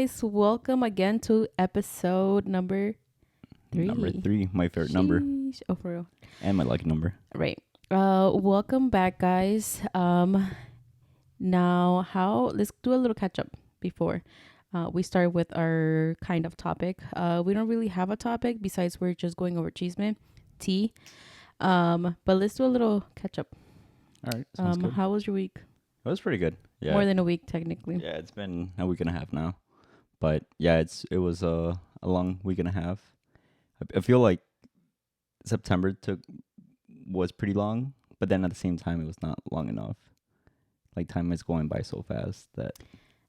guys. Welcome again to episode number 3. Number 3, my favorite number. Oh, for real. And my lucky number. Right. Welcome back, guys. Now, let's do a little catch up before we start with our kind of topic. We don't really have a topic besides we're just going over tea. But let's do a little catch up. All right. Sounds good. How was your week? It was pretty good. Yeah. More than a week, technically. Yeah, it's been a week and a half now. But yeah, it was a long week and a half. I feel like September was pretty long, but then at the same time it was not long enough. Like time is going by so fast that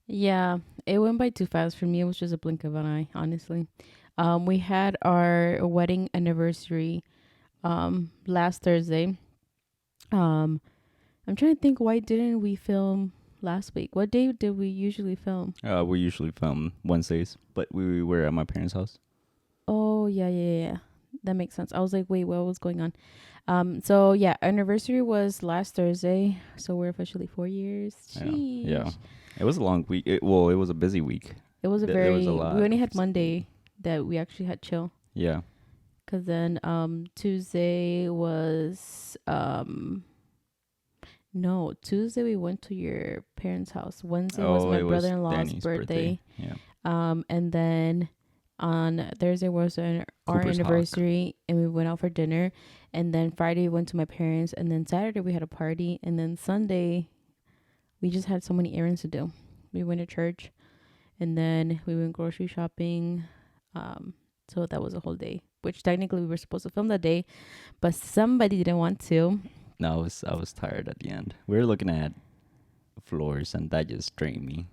Yeah, it went by too fast for me. It was just a blink of an eye, honestly. We had our wedding anniversary last Thursday. I'm trying to think, why didn't we film last week? What day did we usually film? we usually film Wednesdays, but we were at my parents' house. Oh, yeah. That makes sense. I was like, wait, what was going on? So yeah, anniversary was last Thursday. So we're officially 4 years. Sheesh. Yeah. It was a long week. It was a busy week. It was There was a we lot only of had Monday that we actually had chill. Yeah. Cause then Tuesday was no, Tuesday we went to your parents' house. Wednesday was my brother-in-law's Danny's birthday. Yeah. And then on Thursday was our Cooper's anniversary, and we went out for dinner. And then Friday we went to my parents, and then Saturday we had a party, and then Sunday we just had so many errands to do. We went to church, and then we went grocery shopping. So that was a whole day, which technically we were supposed to film that day, but somebody didn't want to. No, I was tired at the end. We were looking at floors, and that just drained me.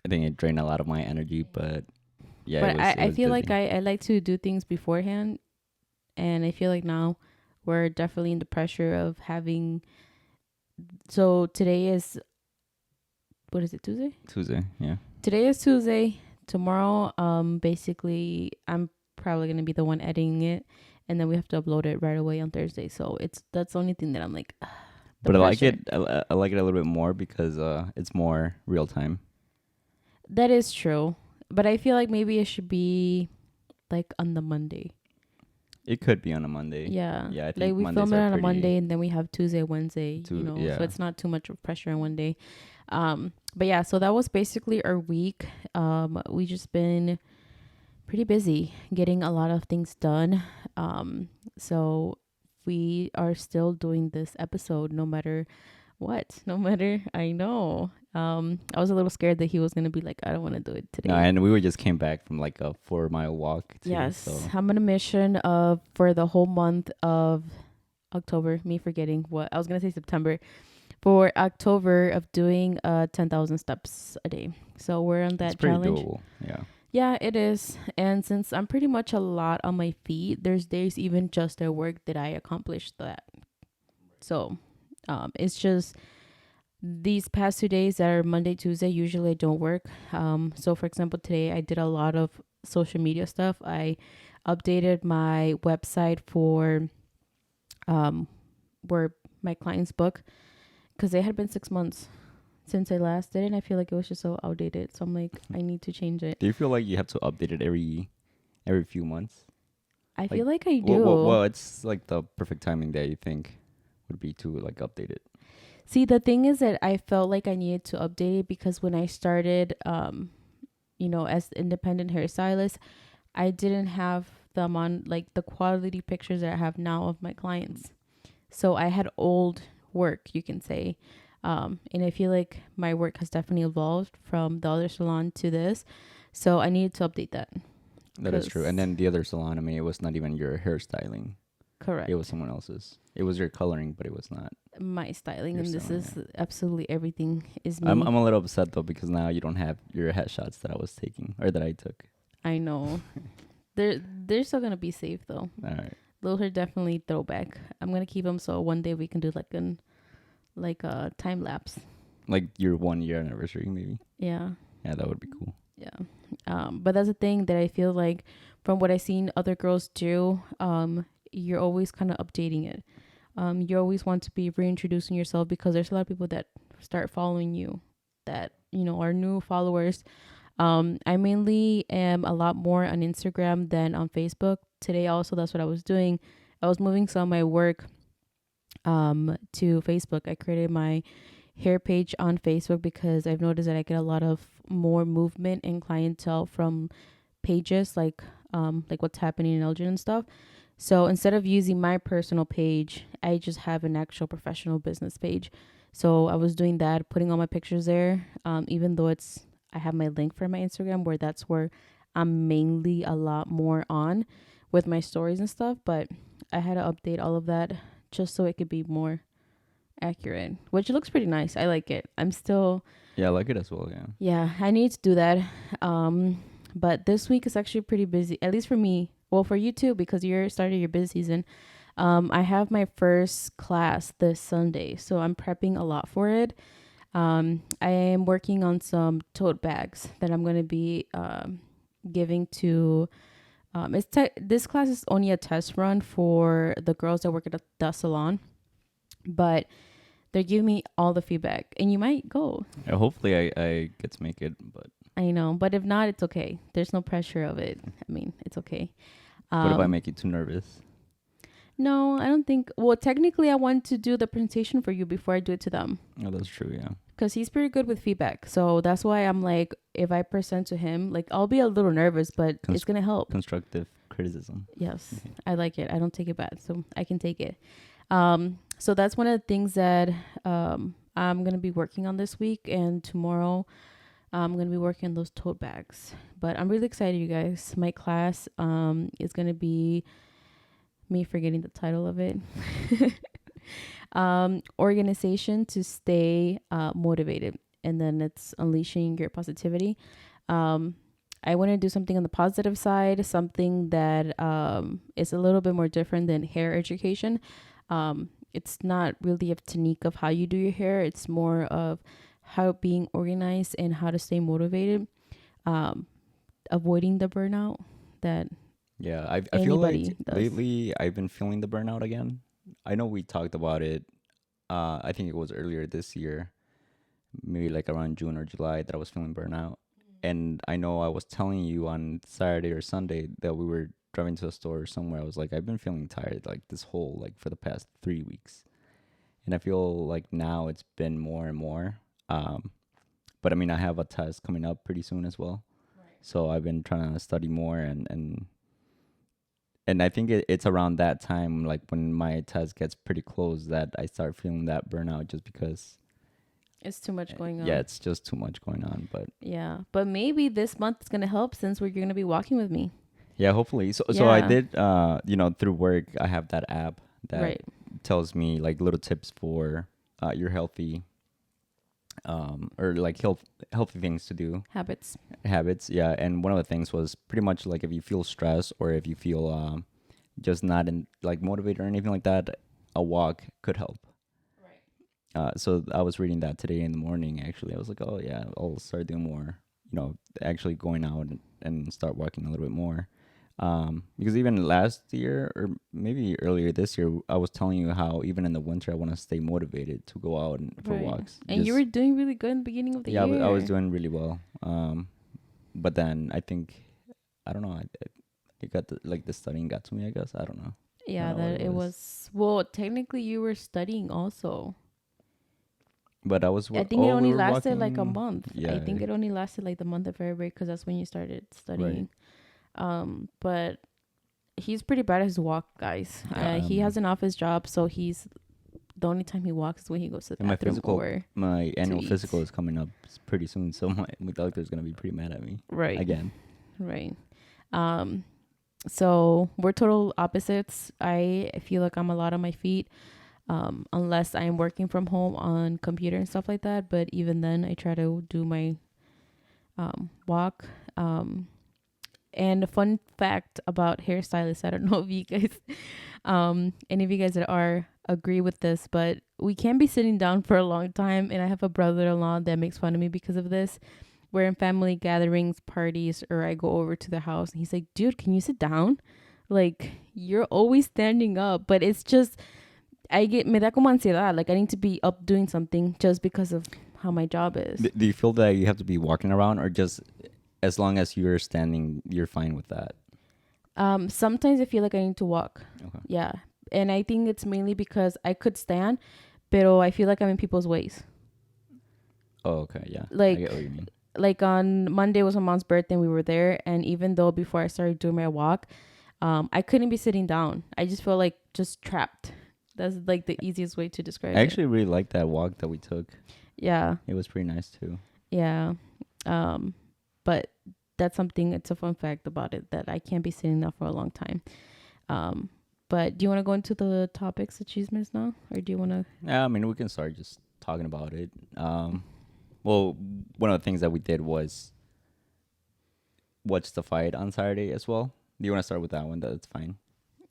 I think it drained a lot of my energy, but yeah. But I feel busy. like I like to do things beforehand, and I feel like now we're definitely in the pressure of having. So today is, what is it, Tuesday? Tuesday, yeah. Today is Tuesday. Tomorrow, basically, I'm probably gonna be the one editing it, and then we have to upload it right away on Thursday. So that's the only thing that I'm like. But pressure. I like it a little bit more because it's more real time. That is true, but I feel like maybe it should be like on the Monday. It could be on a Monday. Yeah. Yeah, I think like we Mondays film it are on a pretty- Monday, and then we have Tuesday, Wednesday, yeah. so it's not too much of pressure on one day. But yeah, so that was basically our week. We just been pretty busy getting a lot of things done. So we are still doing this episode no matter what. I know. I was a little scared that he was going to be like, I don't want to do it today. No, and we just came back from like a 4-mile walk. Too, yes. So. I'm on a mission for the whole month of October, me forgetting what I was going to say, September, for October, of doing 10,000 steps a day. So we're on that challenge. Doable. Yeah, it is. And since I'm pretty much a lot on my feet, there's days even just at work that I accomplished that. So it's just these past 2 days that are Monday, Tuesday, usually I don't work. So for example, today I did a lot of social media stuff. I updated my website for where my clients book, because it had been 6 months since I last did it, and I feel like it was just so outdated. So I'm like, I need to change it. Do you feel like you have to update it every few months? I feel like I do. Well, it's like the perfect timing that you think would be to like update it. See, the thing is that I felt like I needed to update it because when I started, as independent hairstylist, I didn't have the quality pictures that I have now of my clients. So I had old work, you can say. And I feel like my work has definitely evolved from the other salon to this. So I needed to update that. That is true. And then the other salon, I mean, it was not even your hairstyling. Correct. It was someone else's. It was your coloring, but it was not my styling. Your And this styling, is absolutely everything is me. I'm a little upset though, because now you don't have your headshots that I was taking or that I took. I know. They're still going to be safe though. All right. Those are definitely throwback. I'm going to keep them so one day we can do like a time lapse. Like your 1 year anniversary, maybe. Yeah. Yeah, that would be cool. Yeah. But that's the thing that I feel like from what I've seen other girls do, you're always kind of updating it. You always want to be reintroducing yourself because there's a lot of people that start following you that our new followers. I mainly am a lot more on Instagram than on Facebook. Today also that's what I was doing. I was moving some of my work to Facebook. I created my hair page on Facebook because I've noticed that I get a lot of more movement and clientele from pages like what's happening in Elgin and stuff. So instead of using my personal page, I just have an actual professional business page. So I was doing that, putting all my pictures there. Even though I have my link for my Instagram where that's where I'm mainly a lot more on with my stories and stuff. But I had to update all of that just so it could be more accurate, which looks pretty nice. I like it. I'm still, Yeah, I like it as well. Yeah. yeah, I need to do that. But this week is actually pretty busy, at least for me. Well, for you too, because you're starting your busy season. I have my first class this Sunday, so I'm prepping a lot for it. I am working on some tote bags that I'm going to be giving to. This class is only a test run for the girls that work at the salon, but they're giving me all the feedback, and you might go. Yeah, hopefully, I get to make it, but I know, but if not, it's okay. There's no pressure of it. I mean, it's okay. what if I make you too nervous? No, I don't think. Well, technically, I want to do the presentation for you before I do it to them. Oh, that's true. Yeah. Because he's pretty good with feedback. So that's why I'm like, if I present to him, like, I'll be a little nervous, but it's going to help. Constructive criticism. Yes, I like it. I don't take it bad. So I can take it. So that's one of the things that I'm going to be working on this week. And tomorrow, I'm going to be working on those tote bags. But I'm really excited, you guys. My class is going to be me forgetting the title of it. Organization to stay motivated, and then it's unleashing your positivity. I want to do something on the positive side, something that is a little bit more different than hair education. It's not really a technique of how you do your hair. It's more of how being organized and how to stay motivated, avoiding the burnout that Yeah, I feel like does. lately I've been feeling the burnout again. I know we talked about it. I think it was earlier this year, maybe like around June or July, that I was feeling burnout. And I know I was telling you on Saturday or Sunday that we were driving to a store or somewhere. I was like, I've been feeling tired like this whole, like for the past 3 weeks. And I feel like now it's been more and more. But I mean, I have a test coming up pretty soon as well. Right. So I've been trying to study more and I think it's around that time, like when my test gets pretty close, that I start feeling that burnout just because It's too much going on. yeah, it's just too much going on. But Yeah, but maybe this month is gonna help since you're gonna be walking with me. yeah, hopefully. So I Yeah. did, through work, I have that app that Right. tells me like little tips for your healthy, or like healthy things to do, Habits. habits. Yeah, and one of the things was pretty much like if you feel stressed or if you feel just not in like motivated or anything like that, a walk could help. So I was reading that today in the morning. Actually, I was like, oh yeah, I'll start doing more. Actually going out and start walking a little bit more. Because even last year or maybe earlier this year, I was telling you how even in the winter I want to stay motivated to go out for Right. walks. And you were doing really good in the beginning of the yeah, year. I was doing really well. But then I think I don't know. It got the studying got to me. I guess I don't know. Yeah, I don't know what that it it was. was. Well, technically, you were studying also. But I was. I think it we only were lasted like a walking- month. Yeah. I think it only lasted like the month of February because that's when you started studying. But he's pretty bad at his walk, guys. Yeah, He has an office job, so he's the only time he walks is when he goes to the And my bathroom physical, or my annual eat. physical is coming up pretty soon, so my doctor's gonna be pretty mad at me right. again. Right. So we're total opposites. I feel like I'm a lot on my feet, unless I am working from home on computer and stuff like that. But even then, I try to do my walk. And a fun fact about hairstylists, I don't know if you guys, any of you guys that are agree with this, but we can't be sitting down for a long time. And I have a brother-in-law that makes fun of me because of this. We're in family gatherings, parties, or I go over to their house and he's like, dude, can you sit down? Like, you're always standing up. But it's just, me da como ansiedad. Like, I need to be up doing something just because of how my job is. Do you feel that you have to be walking around, or just as long as you're standing, you're fine with that? Sometimes I feel like I need to walk. Okay. Yeah. And I think it's mainly because I could stand, pero I feel like I'm in people's ways. Oh, okay. Yeah. I Like get what you mean. like on Monday was my mom's birthday and we were there, and even though before I started doing my walk, I couldn't be sitting down. I just felt like just trapped. That's like the easiest way to describe I it. actually really liked that walk that we took. Yeah. It was pretty nice too. Yeah. But that's something, it's a fun fact about it, that I can't be sitting there for a long time. But do you want to go into the topics that she's missed now? Or do you want to? Yeah, I mean, we can start just talking about it. Well, one of the things that we did was watch the fight on Saturday as well. Do you want to start with that one? That's fine.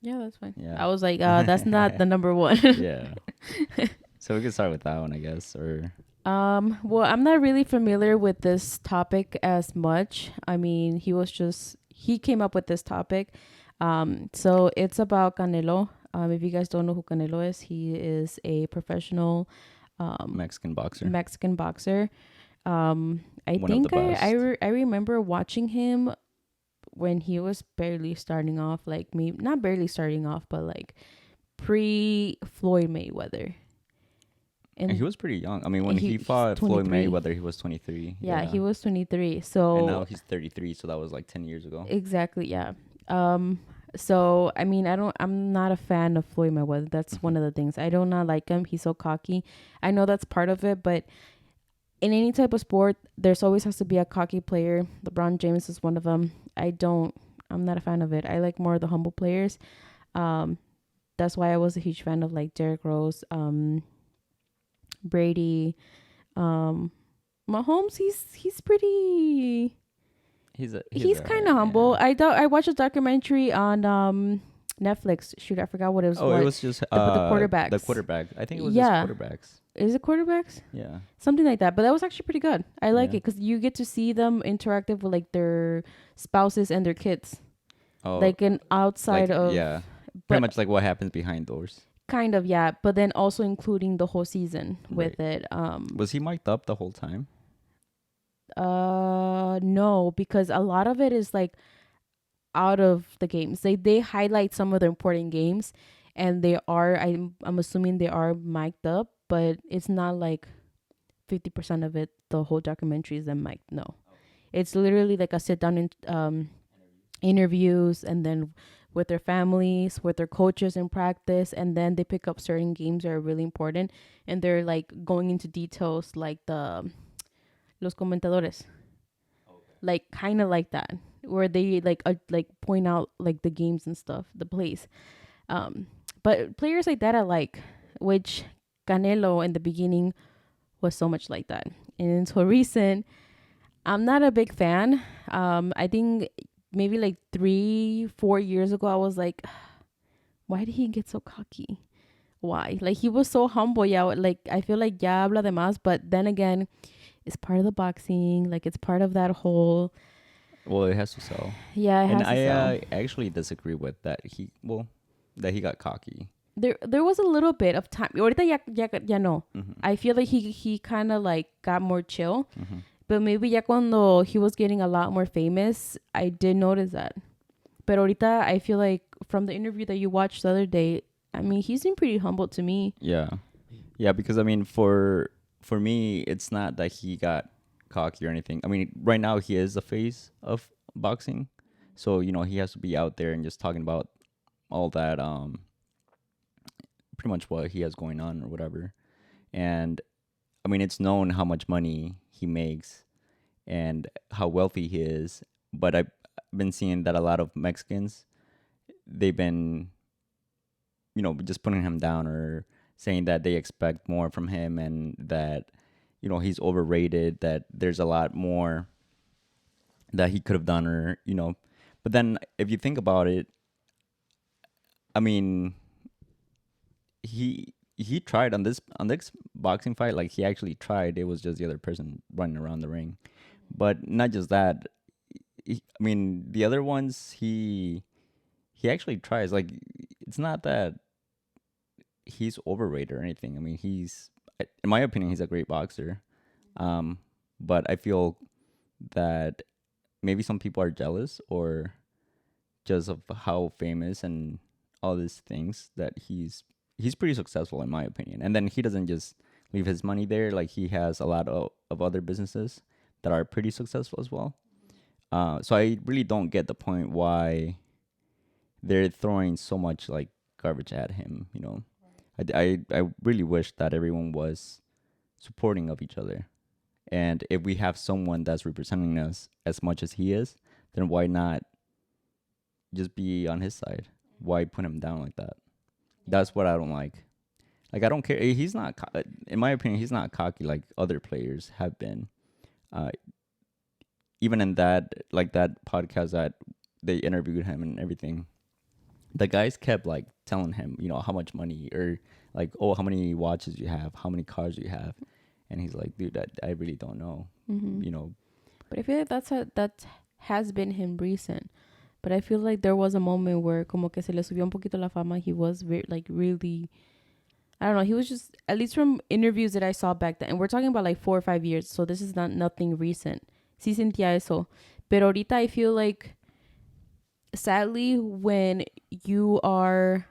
Yeah, that's fine. Yeah. I was like, that's not the number one. Yeah. So we can start with that one, I guess. Or Well, I'm not really familiar with this topic as much. I mean, he came up with this topic. So it's about Canelo. If you guys don't know who Canelo is, he is a professional Mexican boxer. Mexican boxer. I One of think the best. I remember watching him when he was barely starting off, like me, not barely starting off, but like pre Floyd Mayweather. And he was pretty young. I mean, when he fought Floyd Mayweather, he was 23. Yeah, he was 23. So and now he's 33. So that was like 10 years ago. Exactly. Yeah. So I mean, I'm not a fan of Floyd Mayweather. That's one of the things. I do not like him. He's so cocky. I know that's part of it, but in any type of sport, there's always has to be a cocky player. LeBron James is one of them. I'm not a fan of it. I like more of the humble players. That's why I was a huge fan of like Derrick Rose, Brady, Mahomes. He's pretty. He's kind of humble. Yeah. I watched a documentary on Netflix. Shoot, I forgot what it was. Oh, it was just the quarterbacks. The quarterback. I think it was Yeah. just quarterbacks. Is it quarterbacks? Yeah. Something like that. But that was actually pretty good. I like Yeah. it because you get to see them interactive with like their spouses and their kids. Oh, Like an outside of yeah, but pretty much like what happens behind doors. kind of, yeah. But then also including the whole season with Right. it. Was he mic'd up the whole time? No, because a lot of it is like out of the games. They highlight some of the important games, and I'm assuming they are mic'd up, but it's not like 50% of it. The whole documentary is them mic'd. No, it's literally like a sit down in interviews, and then with their families, with their coaches in practice, and then they pick up certain games that are really important, and they're like going into details like the los comentadores, like kind of like that, where they like point out like the games and stuff, the plays. But players like that I like, which Canelo in the beginning was so much like that, and until recent, I'm not a big fan. I think maybe like 3-4 years ago, I was like, why did he get so cocky? Why? Like he was so humble. Yeah, like I feel like ya habla de más, but then again, it's part of the boxing. Like it's part of that whole. Well, it has to sell. Yeah, it has And to sell. I actually disagree with that. That he got cocky. There was a little bit of time. Ahorita ya no. Mm-hmm. I feel like he kind of like got more chill. Mm-hmm. But maybe ya cuando he was getting a lot more famous, I did notice that. But ahorita, I feel like from the interview that you watched the other day, I mean, he seemed pretty humble to me. Yeah, yeah. Because I mean, for me, it's not that he got cocky or anything. I mean, right now he is the face of boxing, so he has to be out there and just talking about all that, pretty much what he has going on or whatever. And I mean, it's known how much money he makes and how wealthy he is. But I've been seeing that a lot of Mexicans, they've been, just putting him down or saying that they expect more from him and that, he's overrated, that there's a lot more that he could have done but then if you think about it, I mean, he tried on this boxing fight. Like he actually tried. It was just the other person running around the ring. But not just that. I mean, the other ones he actually tries. Like it's not that he's overrated or anything. I mean, in my opinion, he's a great boxer. Um, but I feel that maybe some people are jealous or just of how famous and all these things that he's pretty successful in my opinion. And then he doesn't just leave his money there. Like he has a lot of other businesses that are pretty successful as well. So I really don't get the point why they're throwing so much like garbage at him. You know, I really wish that everyone was supporting of each other. And if we have someone that's representing us as much as he is, then why not just be on his side? Why put him down like that? That's what I don't like. Like I don't care. He's not, in my opinion, he's not cocky like other players have been. Uh, Even in that like that podcast that they interviewed him and everything, the guys kept like telling him, you know, how much money or like, oh, how many watches you have, how many cars you have, and he's like, dude, I really don't know, Mm-hmm. you know. But I feel like that has been him recent. But I feel like there was a moment where como que se le subió un poquito la fama. He was like really, I don't know. He was just, at least from interviews that I saw back then, and we're talking about like 4 or 5 years. So this is not nothing recent. Sí sentía eso. Pero ahorita I feel like, sadly, when you are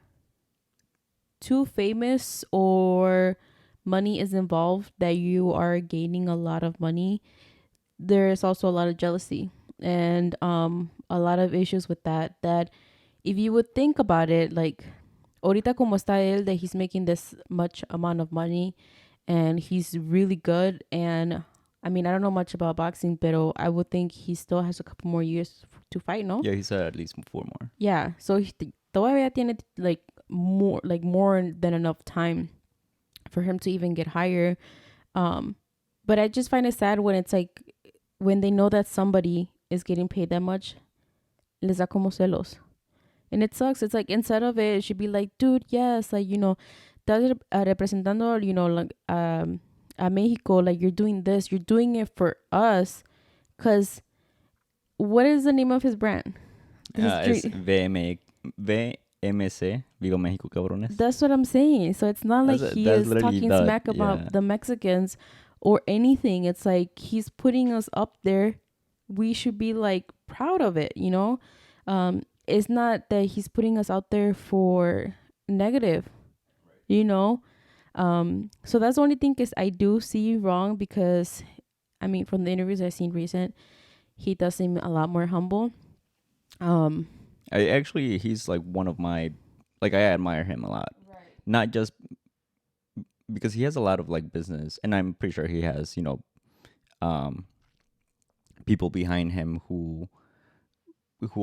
too famous or money is involved, that you are gaining a lot of money, there is also a lot of jealousy and a lot of issues with that if you would think about it, like ahorita como está él, that he's making this much amount of money and he's really good. And I mean, I don't know much about boxing, but I would think he still has a couple more years to fight, no? Yeah, he said at least 4 more. Yeah, so todavía tiene like more than enough time for him to even get higher. um but I just find it sad when it's like, when they know that somebody is getting paid that much, les da como celos. And it sucks. It's like, instead of it should be like, dude, yes, like, estás representando, like, a Mexico, like, you're doing this, you're doing it for us. Because what is the name of his brand? Es VMC, Vigo Mexico Cabrones. That's what I'm saying. So it's not like he That's is literally talking smack about the Mexicans or anything. It's like he's putting us up there. We should be like proud of it, you know? It's not that he's putting us out there for negative, you know? So that's the only thing is I do see wrong, because I mean, from the interviews I've seen recent, he does seem a lot more humble. He's like one of my, like I admire him a lot. Right. Not just because he has a lot of like business, and I'm pretty sure he has, people behind him who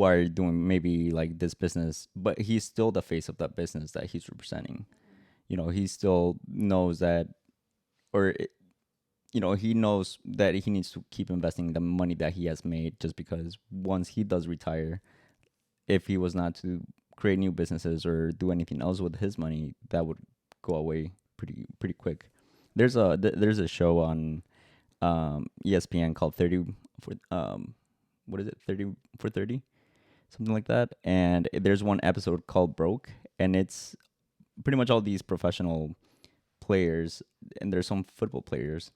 are doing maybe like this business, but he's still the face of that business that he's representing. You know, he still knows that, or he knows that he needs to keep investing the money that he has made, just because once he does retire, if he was not to create new businesses or do anything else with his money, that would go away pretty quick. There's a show on ESPN called 30 for what is it, 30 for 30, something like that, and there's one episode called Broke, and it's pretty much all these professional players, and there's some football players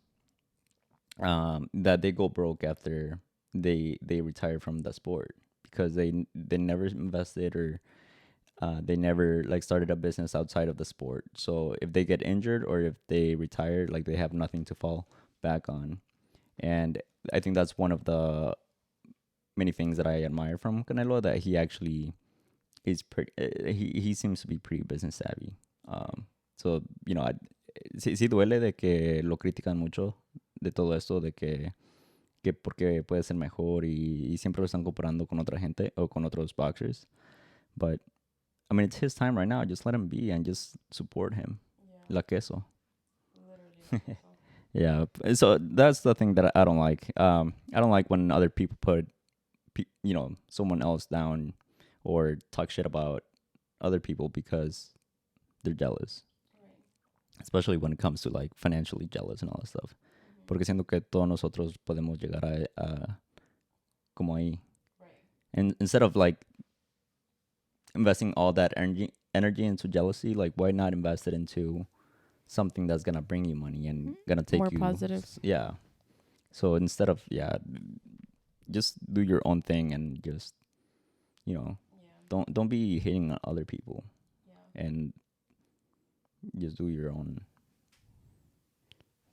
that they go broke after they retire from the sport, because they never invested, or they never like started a business outside of the sport. So if they get injured or if they retire, like they have nothing to fall back on. And I think that's one of the many things that I admire from Canelo, that he actually is pretty. He seems to be pretty business savvy. So sí duele de que lo critican mucho de todo esto, de que porque puede ser mejor, y siempre lo están comparando con otra gente o con otros boxers. But I mean, it's his time right now. Just let him be and just support him. Yeah. La queso. Literally. Yeah. So that's the thing that I don't like. I don't like when other people put, someone else down or talk shit about other people because they're jealous. Right. Especially when it comes to like financially jealous and all that stuff. Mm-hmm. Porque siento que todos nosotros podemos llegar a como ahí. Right. And instead of like investing all that energy into jealousy, like why not invest it into something that's gonna bring you money and gonna take more you positive. Yeah. So instead of just do your own thing and just you know don't be hating on other people and just do your own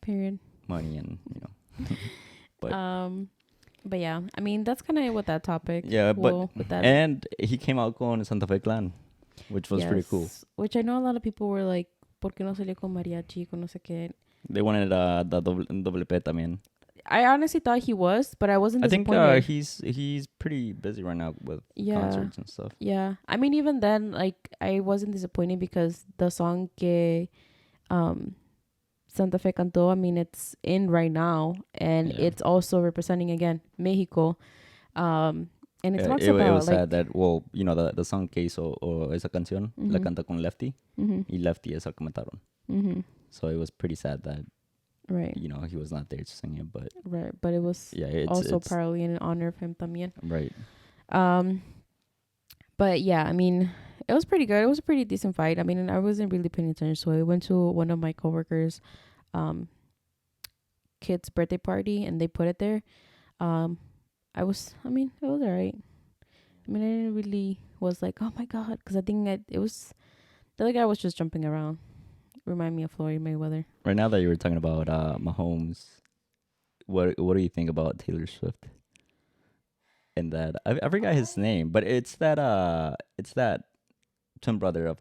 Period. money and But But yeah, I mean that's kind of with that topic. yeah, Well, with that, and he came out con Santa Fe Clan, which was pretty cool. yes, which I know a lot of people were like, ¿por qué no salió con mariachi, con no sé qué? They wanted the double P también. I honestly thought he was, but I wasn't I think disappointed. he's pretty busy right now with Yeah, concerts and stuff. yeah. I mean, even then, like I wasn't disappointed because the song que um Santa Fe cantó, I mean, it's in right now, and Yeah. it's also representing again Mexico. And it talks It about was like sad that the song que hizo o esa canción la canta con Lefty y Lefty es el que mataron. So it was pretty sad that right, he was not there to sing it, but right, but it was also probably in honor of him también. Right. But yeah, I mean, it was pretty good. It was a pretty decent fight. I mean, I wasn't really paying attention, so I went to one of my coworkers' kid's birthday party, and they put it there. It was alright. I mean, I didn't really was like, oh my god, because I think it was the other guy was just jumping around. Remind me of Floyd Mayweather. Right now that you were talking about Mahomes, what do you think about Taylor Swift? And that I forgot his name, but it's that twin brother of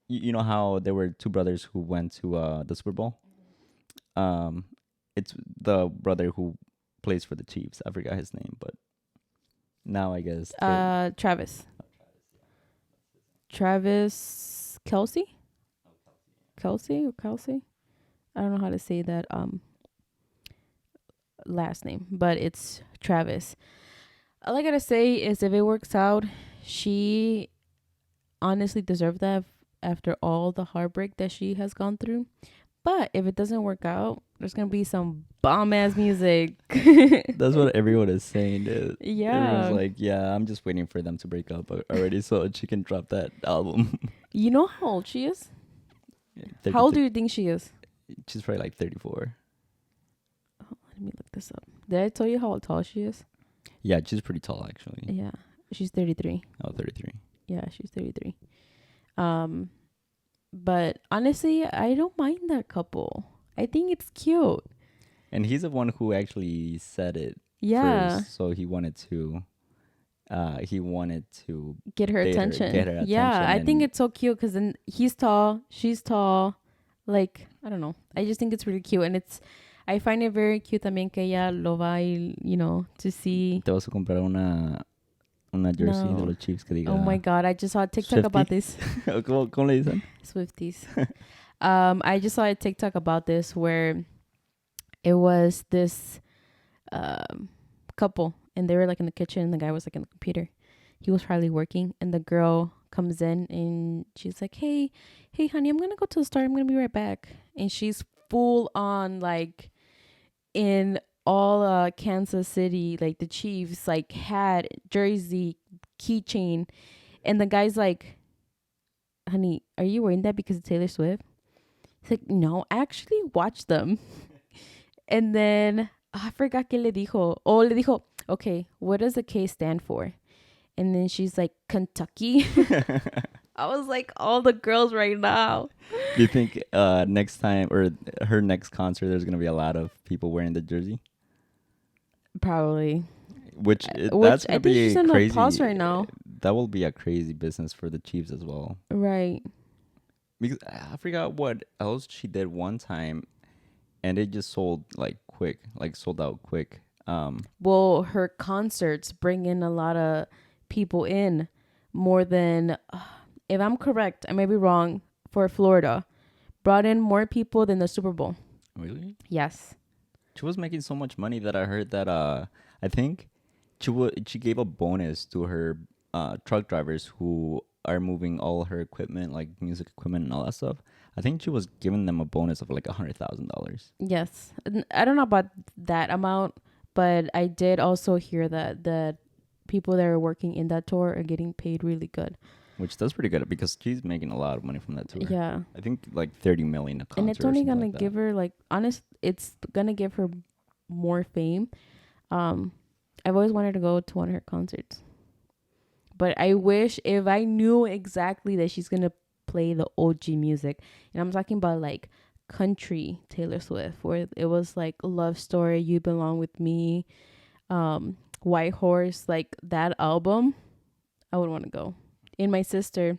you know how there were two brothers who went to the Super Bowl. It's the brother who plays for the Chiefs. I forgot his name, but now I guess Travis Kelsey. I don't know how to say that last name, but it's Travis. All I gotta say is if it works out, she honestly deserved that after all the heartbreak that she has gone through. But if it doesn't work out, there's gonna be some bomb ass music. That's what everyone is saying. Dude. Yeah. Everyone's like, yeah, I'm just waiting for them to break up already so she can drop that album. You know how old she is? How old do you think she is? She's probably like 34. Oh, let me look this up. Did I tell you how tall she is? Yeah, she's pretty tall actually. Yeah. She's 33. Oh, 33. Yeah, she's 33. But honestly, I don't mind that couple. I think it's cute. And he's the one who actually said it first. So he wanted to get her attention. Yeah, I think it's so cute because then he's tall, she's tall. Like, I don't know. I just think it's really cute. And I find it very cute también que ella lo va a, to see. Te vas a comprar una jersey de los Chiefs que diga. Oh my God, I just saw a TikTok about this. ¿Cómo le dicen? Swifties. I just saw a TikTok about this where it was this couple and they were like in the kitchen and the guy was like in the computer. He was probably working and the girl comes in and she's like, hey honey, I'm gonna go to the store, I'm gonna be right back. And she's full on like in all Kansas City, like the Chiefs, like hat, jersey, keychain, and the guy's like, honey, are you wearing that because of Taylor Swift? He's like, no, actually watch them. And then I forgot que le dijo. Oh, le dijo, okay, what does the K stand for? And then she's like, Kentucky. I was like, all the girls right now. Do you think next time or her next concert, there's going to be a lot of people wearing the jersey? Probably. Which that's going to be she's crazy. Pause right now. That will be a crazy business for the Chiefs as well. Right. Because I forgot what else she did one time, and it just sold sold out quick. Well, her concerts bring in a lot of people in, more than, if I'm correct, I may be wrong, for Florida, brought in more people than the Super Bowl. Really? Yes. She was making so much money that I heard that I think she gave a bonus to her truck drivers who are moving all her equipment, like music equipment and all that stuff. I think she was giving them a bonus of like $100,000. Yes. I don't know about that amount, but I did also hear that the people that are working in that tour are getting paid really good. Which that's pretty good because she's making a lot of money from that tour. Yeah. I think like $30 million a concert. And it's only gonna give her it's gonna give her more fame. Um, I've always wanted to go to one of her concerts, but I wish if I knew exactly that she's gonna play the OG music, and I'm talking about like country Taylor Swift, where it was like Love Story, You Belong with Me, White Horse, like that album, I would want to go. And my sister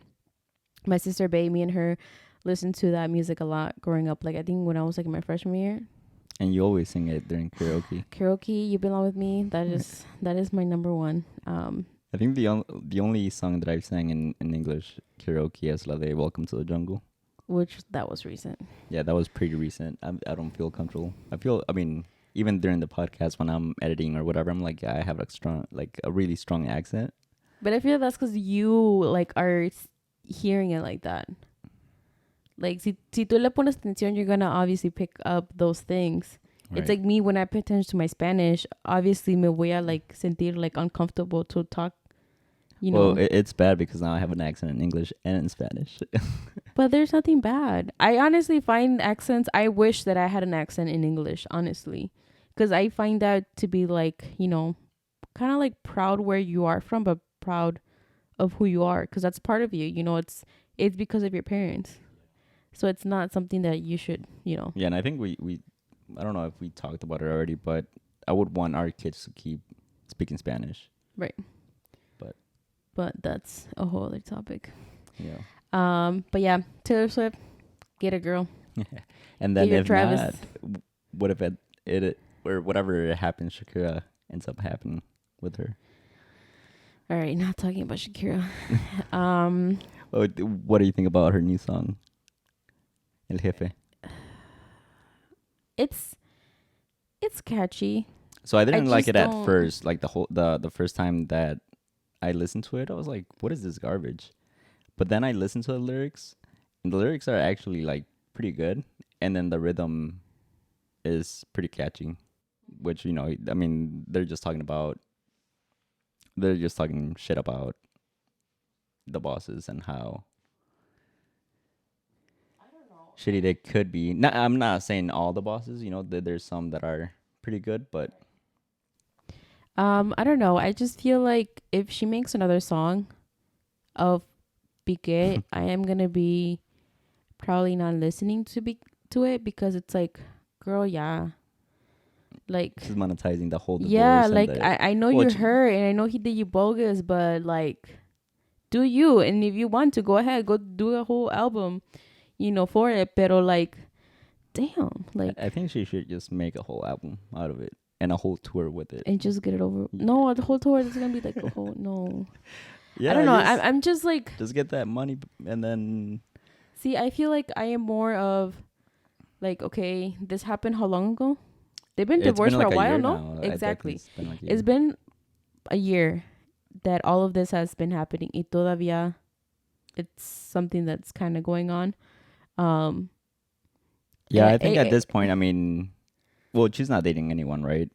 Bay, me and her listened to that music a lot growing up. Like I think when I was like in my freshman year. And you always sing it during karaoke. Karaoke, You Belong with Me. That is my number one. I think the only song that I've sang in English karaoke is La de Welcome to the Jungle. Which that was recent. Yeah, that was pretty recent. I don't feel comfortable. I mean, even during the podcast when I'm editing or whatever, I'm like, yeah, I have a really strong accent. But I feel that's because you like are hearing it like that. Like, si tú le pones atención, you're gonna obviously pick up those things. Right. It's like me when I pay attention to my Spanish. Obviously, me voy a like sentir like uncomfortable to talk. You know. Well, it's bad because now I have an accent in English and in Spanish. But there's nothing bad. I honestly find accents. I wish that I had an accent in English, honestly, because I find that to be like, you know, kind of like proud where you are from, but proud of who you are, because that's part of you. You know, it's because of your parents, so it's not something that you should, you know. Yeah, and I think we I don't know if we talked about it already, but I would want our kids to keep speaking Spanish. Right. But that's a whole other topic. Yeah. But yeah, Taylor Swift, get a girl. And then if Travis. Not, what if it or whatever happens, Shakira ends up happening with her? All right, not talking about Shakira. What do you think about her new song, El Jefe? It's catchy. So I didn't like it at first. Like the first time that I listened to it, I was like, what is this garbage? But then I listened to the lyrics, and the lyrics are actually like pretty good. And then the rhythm is pretty catchy, which, you know, I mean, they're just talking shit about the bosses and how shitty they could be. I'm not saying all the bosses, you know, there's some that are pretty good, but I don't know. I just feel like if she makes another song of Piqué, I am gonna be probably not listening to it, because it's like, girl, yeah, like she's monetizing the whole divorce. Yeah, like I know you're hurt, and I know he did you bogus, but like, do you? And if you want to, go ahead, go do a whole album, you know, for it. Pero like, damn, like I think she should just make a whole album out of it. And a whole tour with it. And just get it over. No, the whole tour is going to be like a whole... No. Yeah, I don't know. I'm just like... Just get that money and then... See, I feel like I am more of... Like, okay, this happened how long ago? They've been divorced for a while, no? Exactly. It's been a year that all of this has been happening. Y todavía it's something that's kind of going on. Yeah, I think at this point, I mean... Well, she's not dating anyone, right?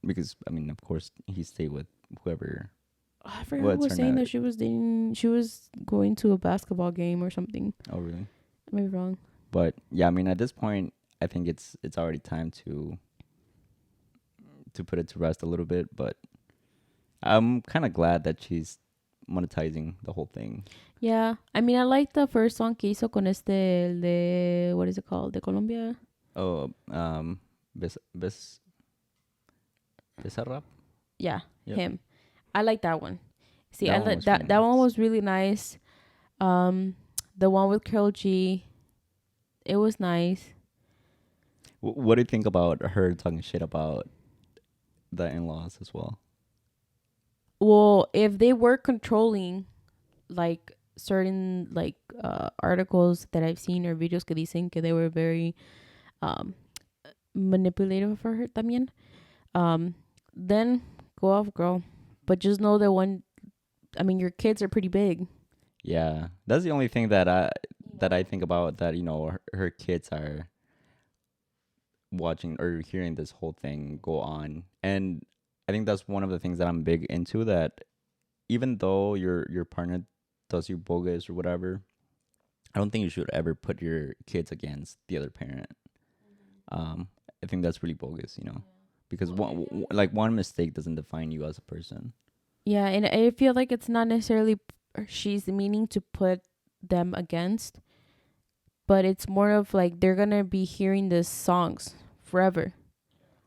Because, I mean, of course, he stayed with whoever. I forgot who was saying that she was dating. She was going to a basketball game or something. Oh, really? I may be wrong. But, yeah, I mean, at this point, I think it's already time to put it to rest a little bit. But I'm kind of glad that she's monetizing the whole thing. Yeah. I mean, I like the first song que hizo con de, what is it called? De Colombia? Oh, Bizarrap? Yeah, yep. Him. I like that one. See, that one was really nice. The one with Karol G, it was nice. What do you think about her talking shit about the in-laws as well? Well, if they were controlling, like, certain, like, articles that I've seen or videos que dicen que they were very, manipulative for her también, then go off, girl. But just know that your kids are pretty big. Yeah, that's the only thing that I think about, that, you know, her kids are watching or hearing this whole thing go on. And I think that's one of the things that I'm big into, that even though your partner does you bogus or whatever, I don't think you should ever put your kids against the other parent. I think that's really bogus, you know. because one mistake doesn't define you as a person. Yeah, and I feel like it's not necessarily she's meaning to put them against, but it's more of like they're gonna be hearing these songs forever.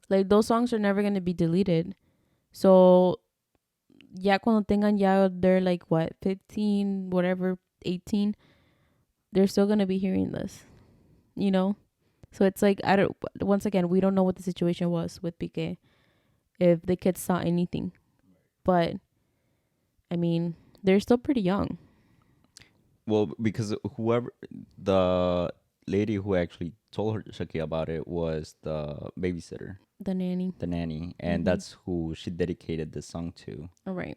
Like those songs are never gonna be deleted. So ya cuando tengan ya they're like what 15 whatever 18, they're still gonna be hearing this, you know. So it's like I don't. Once again, we don't know what the situation was with Piqué, if the kids saw anything, but I mean they're still pretty young. Well, because whoever the lady who actually told her Shakira about it was the babysitter, The nanny. the nanny, and Mm-hmm. that's who she dedicated the song to. All right.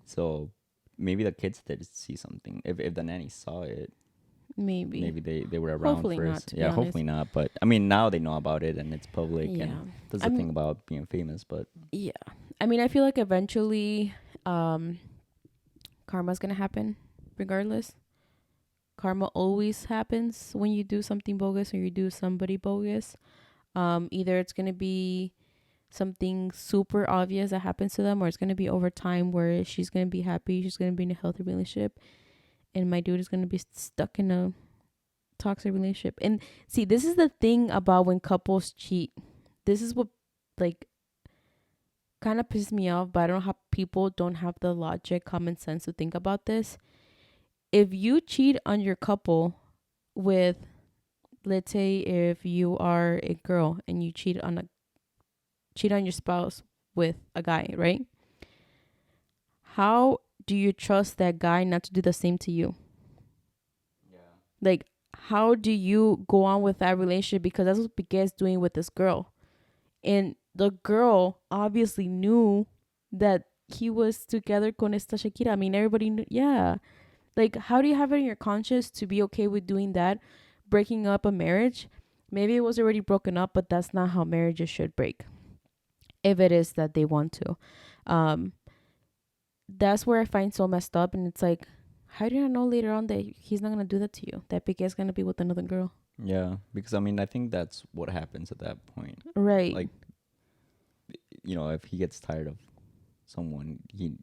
So maybe the kids did see something. If the nanny saw it, Maybe. maybe they were around Hopefully first. not, to be Yeah, honest. hopefully not. But I mean, now they know about it and it's public, Yeah. and that's I the mean, thing about being famous. But yeah. I mean, I feel like eventually, karma's gonna happen, regardless. Karma always happens when you do something bogus or you do somebody bogus. Either it's gonna be something super obvious that happens to them, or it's gonna be over time where she's gonna be happy, she's gonna be in a healthy relationship, and my dude is gonna be stuck in a toxic relationship. And see, this is the thing about when couples cheat. This is what like kind of pisses me off, but I don't know how people don't have the logic, common sense to think about this. If you cheat on your couple with, let's say, if you are a girl and you cheat on your spouse with a guy, right? How do you trust that guy not to do the same to you? Like, how do you go on with that relationship? Because that's what Piquet's doing with this girl. And the girl obviously knew that he was together con esta Shakira. I mean, everybody knew. Yeah. Like, how do you have it in your conscience to be okay with doing that? Breaking up a marriage? Maybe it was already broken up, but that's not how marriages should break. If it is that they want to. Um, that's where I find so messed up. And it's like, how do you know later on that he's not going to do that to you? That Piquet's going to be with another girl? yeah, because I mean, I think that's what happens at that point. Right. Like, if he gets tired of someone, he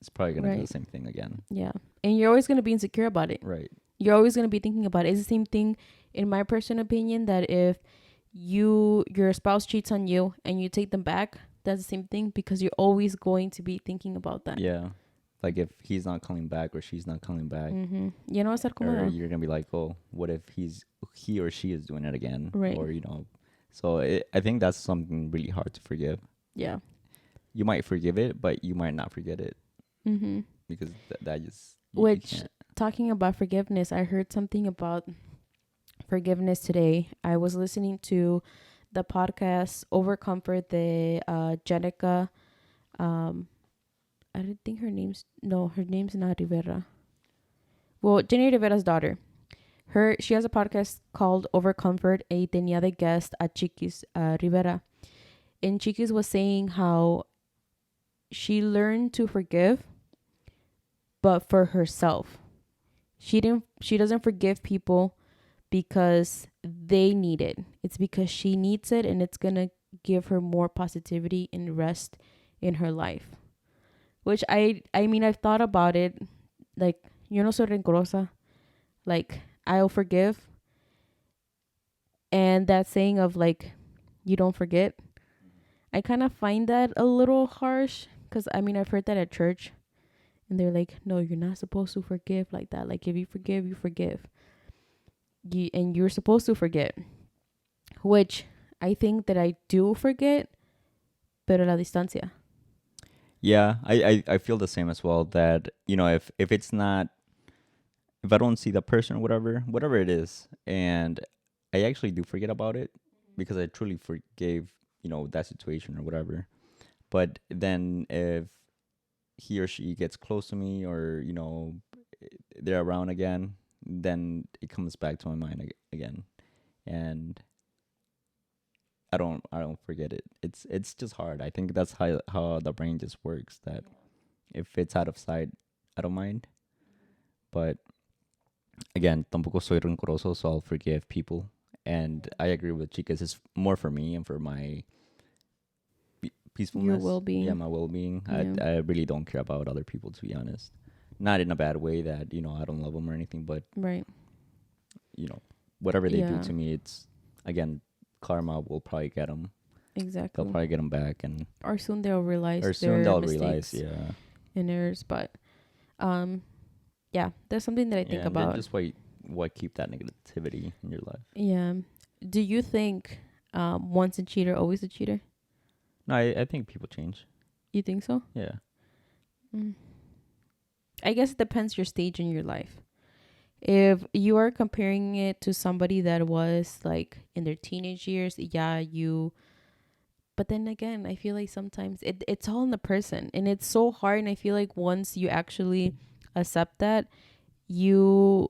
is probably gonna do the same thing again. Yeah. And you're always going to be insecure about it. Right. You're always going to be thinking about it. It's the same thing, in my personal opinion, that if your spouse cheats on you and you take them back, that's the same thing, because you're always going to be thinking about that. Yeah. Like if he's not coming back or she's not coming back, Mm-hmm. You know, or you're gonna be like, oh, what if he or she is doing it again, right? Or so I think that's something really hard to forgive. Yeah. You might forgive it, but you might not forget it. Mm-hmm. Because that just Which, talking about forgiveness, I heard something about forgiveness today. I was listening to the podcast Over Comfort, the Jenica. I don't think her name's not Rivera. Well, Jenny Rivera's daughter. She has a podcast called Over Comfort. Y tenía de guest a Chiquis Rivera. And Chiquis was saying how she learned to forgive, but for herself. She doesn't forgive people because they need it. It's because she needs it, and it's gonna give her more positivity and rest in her life. Which I mean, I've thought about it. Like, yo no soy rencorosa. Like, I'll forgive. And that saying of like, you don't forget, I kind of find that a little harsh, because I mean, I've heard that at church, and they're like, no, you're not supposed to forgive like that. Like, if you forgive, you forgive. And you're supposed to forget, which I think that I do forget, pero la distancia. Yeah, I feel the same as well. That if it's not, if I don't see the person, whatever it is, and I actually do forget about it because I truly forgave that situation or whatever. But then if he or she gets close to me, or they're around again, then it comes back to my mind again, and I don't forget it. It's just hard. I think that's how the brain just works. That if it's out of sight, out of mind. But again, tampoco soy rencoroso, so I'll forgive people. And I agree with Chicas. It's more for me and for my Your peacefulness. Yeah, well-being. my well-being. Yeah. I really don't care about other people, to be honest. Not in a bad way that I don't love them or anything, but Right. you know, whatever they do Yeah. to me, it's again karma will probably get them. They'll Exactly. probably get them back, and Or soon they'll realize or soon their they'll realize, mistakes yeah, and errors. But um, yeah, that's something that I think yeah, about. just why keep that negativity in your life? Yeah. Do you think once a cheater, always a cheater? No, I think people change. You think so? Yeah, Mm. I guess it depends your stage in your life. If you are comparing it to somebody that was like in their teenage years, yeah, you. But then again, I feel like sometimes it's all in the person, and it's so hard. And I feel like once you actually accept that, you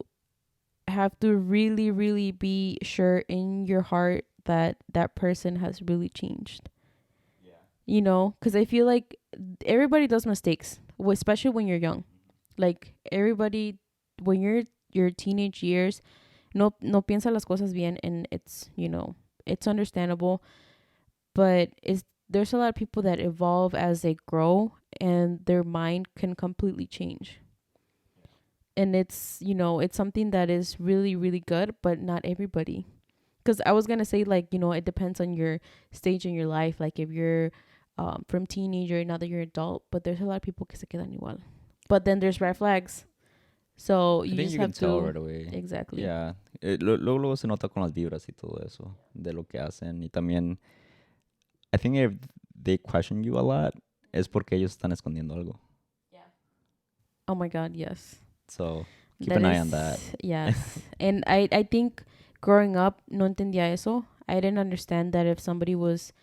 have to really, really be sure in your heart that that person has really changed. You know, because I feel like everybody does mistakes, especially when you're young. Like everybody, when you're your teenage years, no piensa las cosas bien, and it's it's understandable. But it's there's a lot of people that evolve as they grow, and their mind can completely change. And it's it's something that is really, really good, but not everybody. Because I was gonna say, like, it depends on your stage in your life. Like if you're from teenager, now that you're adult, but there's a lot of people que se quedan igual. But then there's red flags, so I you think just you can have tell to right away. exactly. Yeah, luego se nota con las vibras y todo eso de lo que hacen y también I think if they question you a lot es porque ellos están escondiendo algo. Oh my God, yes. So keep That an eye is on that. yes. And I think growing up no entendía eso. I didn't understand that if somebody was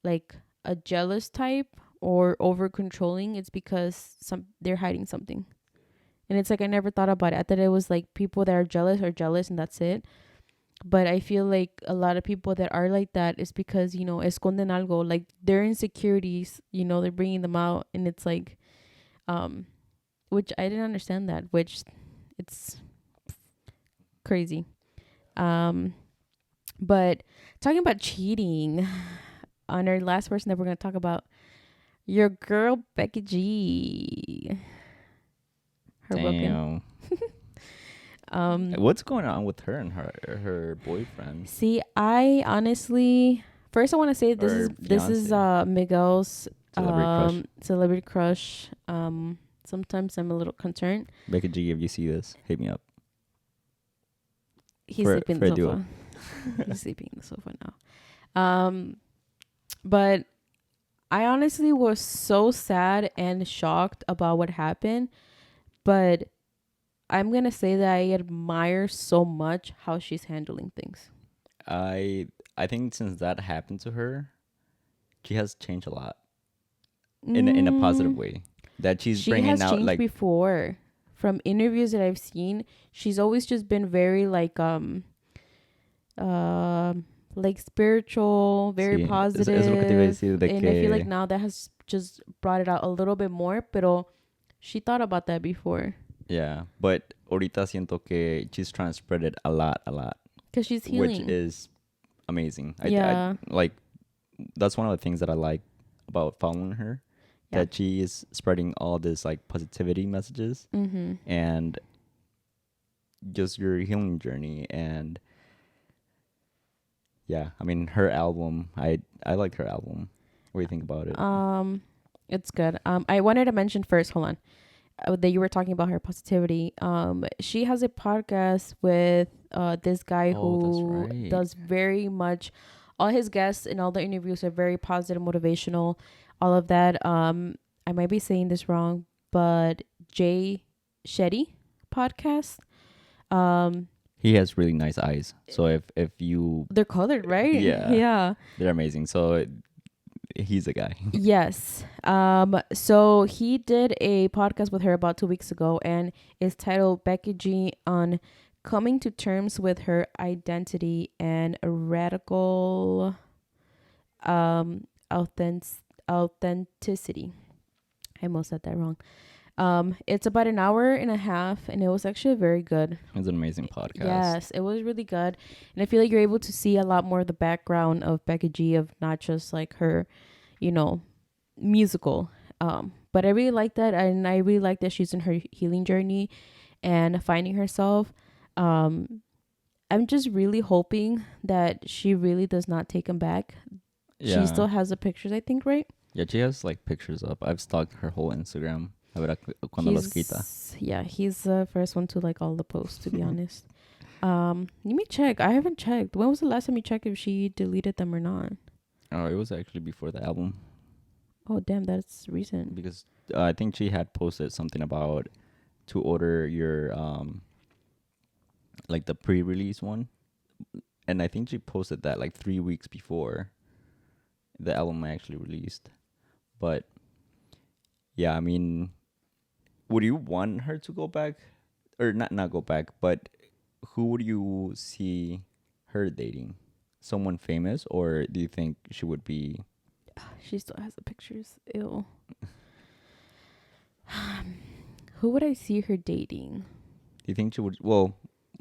like a jealous type or over controlling, it's because they're hiding something. And it's like I never thought about it. I thought it was like people that are jealous and that's it. But I feel like a lot of people that are like that is because, esconden algo, like their insecurities, they're bringing them out, and it's like, which I didn't understand that, which it's crazy. But talking about cheating, on our last person that we're going to talk about, your girl, Becky G. Broken. What's going on with her and her boyfriend? See, I honestly, first I want to say this is Miguel's celebrity crush. Sometimes I'm a little concerned. Becky G, if you see this, hit me up. He's sleeping in the sofa. He's sleeping in the sofa now. But I honestly was so sad and shocked about what happened. But I'm going to say that I admire so much how she's handling things. I think since that happened to her, she has changed a lot in a positive way. That she bringing has out changed like before. From interviews that I've seen, she's always just been very like spiritual, very positive. Es lo que te iba a decir de and que I feel like now that has just brought it out a little bit more, pero she thought about that before. Yeah, but ahorita siento que she's trying to spread it a lot. Because she's healing. Which is amazing. Yeah. I like, that's one of the things that I like about following her. Yeah. That she is spreading all this like positivity messages and just your healing journey. And yeah, I mean, her album, I liked her album. What do you think about it? It's good. I wanted to mention first, hold on, that you were talking about her positivity. She has a podcast with this guy who does very much, all his guests and all the interviews are very positive, motivational, all of that. I might be saying this wrong, but Jay Shetty podcast. He has really nice eyes. So if you, they're colored, right? Yeah, they're amazing. So he's a guy. Yes. So he did a podcast with her about 2 weeks ago, and it's titled Becky G on coming to terms with her identity and radical authenticity. I almost said that wrong. It's about an hour and a half, and it was actually very good. It was an amazing podcast. Yes, it was really good. And I feel like you're able to see a lot more of the background of Becky G, of not just like her, you know, musical. But I really like that, and I really like that she's in her healing journey and finding herself. Um, I'm just really hoping that she really does not take him back. She Yeah. still has the pictures, I think, right? Yeah, she has like pictures up. I've stalked her whole Instagram. A ver cuando los quita. He's the first one to like all the posts, to be honest. Let me check. I haven't checked. When was the last time you checked if she deleted them or not? Oh, it was actually before the album Oh, damn, that's recent. because I think she had posted something about to order your like the pre-release one, and I think she posted that like 3 weeks before the album actually released. But yeah, I mean, would you want her to go back, or not go back, but who would you see her dating? Someone famous, or do you think she would be? She still has the pictures. Ew. Who would I see her dating? Do you think she would? Well,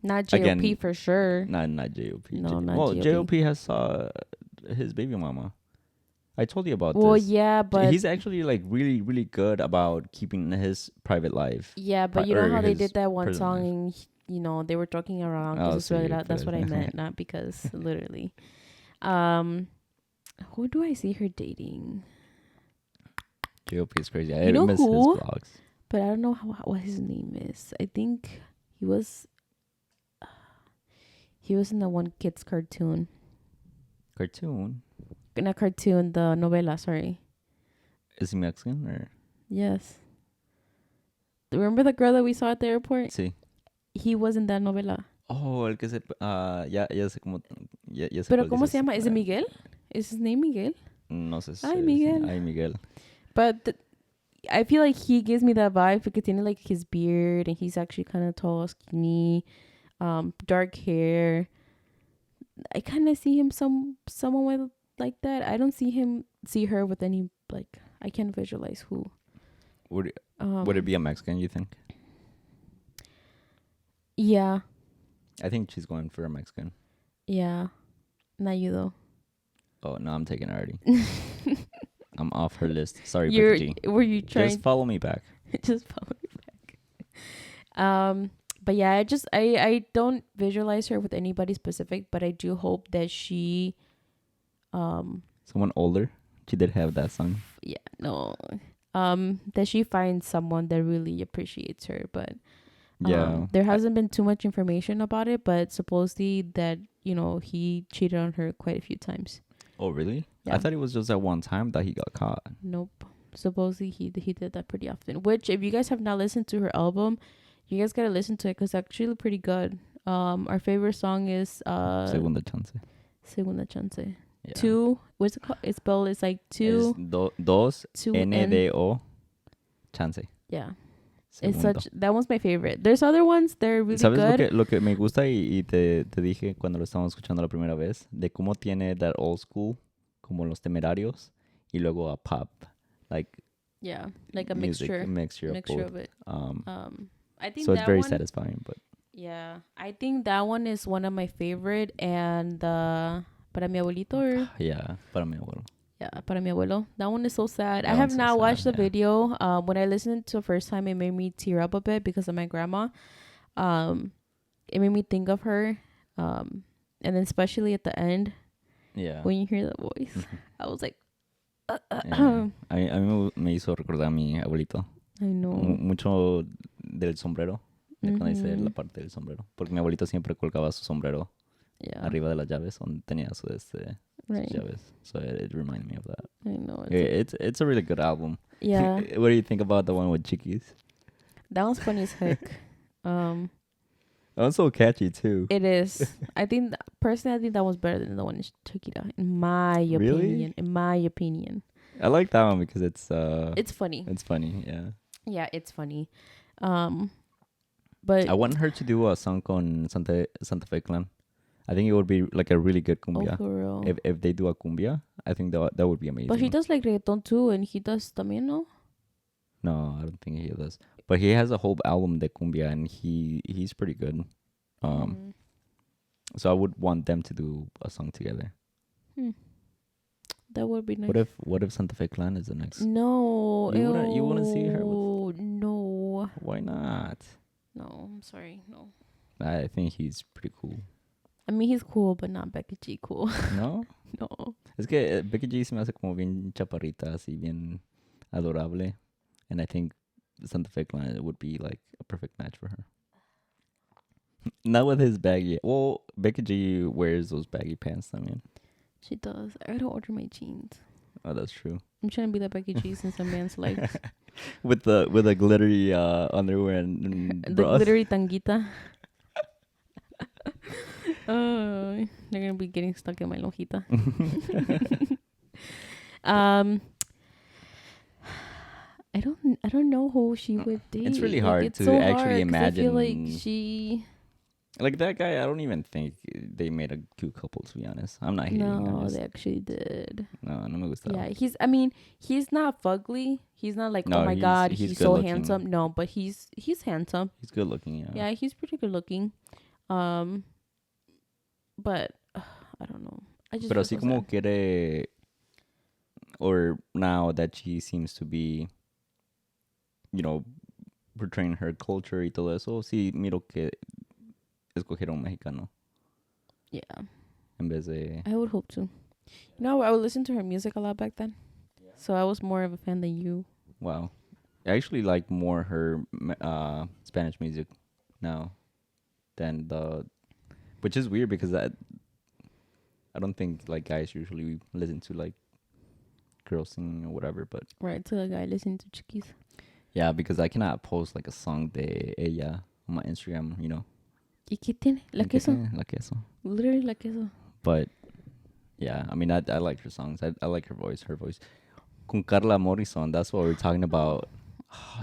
Not JOP again, for sure. not JOP. No, not Well, JOP. JOP has his baby mama. I told you about Well, this. yeah, but He's actually like really, really good about keeping his private life. yeah, but you know how they did that one personal song, life. and you know they were joking around Oh, because it's really sí, that's what I pero- meant, not because literally. Um, who do I see her dating? JOP is crazy. I You know miss who? his vlogs. But I don't know what his name is. I think he was in the one kids cartoon. Cartoon. Not cartoon, the novela. Sorry. Is he Mexican or? Yes. Remember the girl that we saw at the airport? Sí. He was in that novela. Oh, el que se ya sé cómo ya sé Pero cuál ¿cómo se dices. llama? Is it Miguel? Is his name Miguel? No sé. Ay, Miguel. Ay, Miguel. But I feel like he gives me that vibe because tiene like his beard and he's actually kind of tall, skinny, dark hair. I kind of see him someone with like that. I don't see her with any like. I can't visualize who. Would it be a Mexican, you think? Yeah, I think she's going for a Mexican. yeah. Not you though. Oh, no, I'm taking it already. I'm off her list. Sorry, You're Becky G. were you trying? Just follow me back. Just follow me back. But yeah, I don't visualize her with anybody specific, but I do hope that she Someone older. She did have that song. yeah, no. That she finds someone that really appreciates her, but Yeah. there hasn't been too much information about it, but supposedly that, you know, he cheated on her quite a few times. Oh, really? Yeah. I thought it was just that one time that he got caught. Nope. Supposedly he did that pretty often, which if you guys have not listened to her album, you guys gotta listen to it because it's actually pretty good. Our favorite song is Segunda Chance. Segunda Chance. Yeah. Two, what's it called? It's spelled, it's like two. Dos Two NDO Chance. Yeah. Segundo. It's such, that one's my favorite. There's other ones, they're really ¿Sabes good. lo que me gusta y te dije cuando lo estábamos escuchando la primera vez? De cómo tiene that old school, como Los Temerarios, y luego a pop. Like, Yeah, like a music, mixture of both. of it. I think so it's that very one, satisfying. But yeah, I think that one is one of my favorite. And Para mi abuelito, or yeah, para mi abuelo. yeah, Para mi abuelo. That one is so sad. That I have one's so not watched sad, the video. When I listened to it the first time, it made me tear up a bit because of my grandma. It made me think of her. And then especially at the end, Yeah. when you hear the voice, I was like, Yeah. A mí me hizo recordar a mi abuelito. I know. Mucho del sombrero. De cuando dice Mhm. la parte del sombrero. Porque mi abuelito siempre colgaba su sombrero Yeah, arriba de las llaves donde tenía sus right. llaves. So it reminded me of that. I know. It's a really good album. Yeah, What do you think about the one with Chiquis? that one's funny as heck. That one's so catchy too. It is. Personally, I think that one's better than the one in Chiquita, in my Really? opinion. In my opinion, I like that one because it's funny. it's funny, yeah. Yeah, it's funny. But I want her to do a song con Santa Fe Clan. I think it would be like a really good oh, cumbia. for real. If they do a cumbia, I think that would be amazing. But he does like reggaeton too, and he does también, no? No, I don't think he does. But he has a whole album de cumbia, and he's pretty good. So I would want them to do a song together. That would be nice. What if Santa Fe Clan is the next? No. You wouldn't see her with. No. Why not? No, I'm sorry. No. I think he's pretty cool. I mean, he's cool, but not Becky G cool. ¿No? No. Es que Becky G se me hace como bien chaparrita, así bien adorable. And I think Santa Fe Clan would be like a perfect match for her. Not with his baggy. Well, Becky G wears those baggy pants, I mean. She does. I gotta order my jeans. Oh, that's true. I'm trying to be that Becky G in some man's life. with the glittery underwear and The bras. glittery tanguita. Oh, they're gonna be getting stuck in my lonjita. I don't know who she would date. It's really Like, hard it's to so actually hard 'cause I feel imagine. like she. Like that guy, I don't even think they made a cute couple, to be honest. I'm not hating. No, they actually did. No me gusta. Yeah, I mean, he's not fugly. He's not like, No, oh my God, he's he's good so looking. handsome. No, but he's handsome. He's good looking, yeah. Yeah, he's pretty good looking. But I don't know. I just Pero feel así so como sad. quiere, or now that she seems to be, portraying her culture y todo eso, sí miro que escoger un mexicano Yeah, en vez de. I would hope to. I would listen to her music a lot back then. So I was more of a fan than you. Wow. I actually like more her Spanish music now than which is weird because I don't think like guys usually listen to like girls singing or whatever, but Right, to the guy listening to Chiquis. yeah, because I cannot post like a song de ella on my Instagram, ¿Y qué tiene? La queso. La queso. Literally la queso. But yeah, I mean, I like her songs. I like her voice. Con Carla Morrison, that's what we're talking about.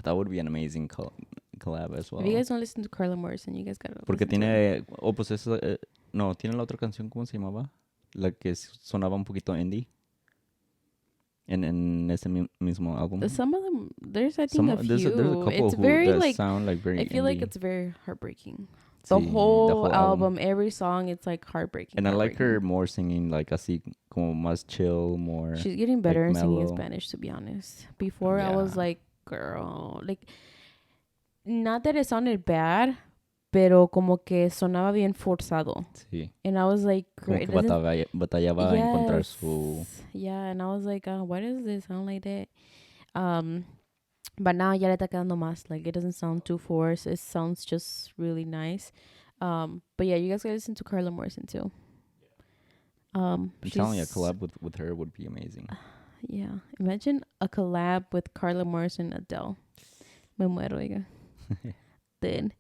That would be an amazing collab as well. If you guys don't listen to Carla Morrison, you guys gotta. Porque tiene, pues esa, no, tiene la otra canción, ¿cómo se llamaba? La que sonaba un poquito indie. En ese mismo álbum. Some of them, there's a few. There's a couple It's who very that like. sound like very I feel like indie. it's very heartbreaking. Sí, The whole album, every song, it's like heartbreaking. And I like her more singing like así como más chill, more. She's getting better like in singing in mellow. Spanish, to be honest. Before I was like, girl, like, not that it sounded bad, pero como que sonaba bien forzado. Sí. And I was like, Como que batallaba a encontrar su. Yeah, and I was like, why does this sound like that? But now ya le está quedando más. Like, it doesn't sound too forced. It sounds just really nice. But yeah, you guys gotta listen to Carla Morrison too. I'm telling you, a collab with her would be amazing. Yeah, imagine a collab with Carla Morrison and Adele. Me muero, oiga. Then,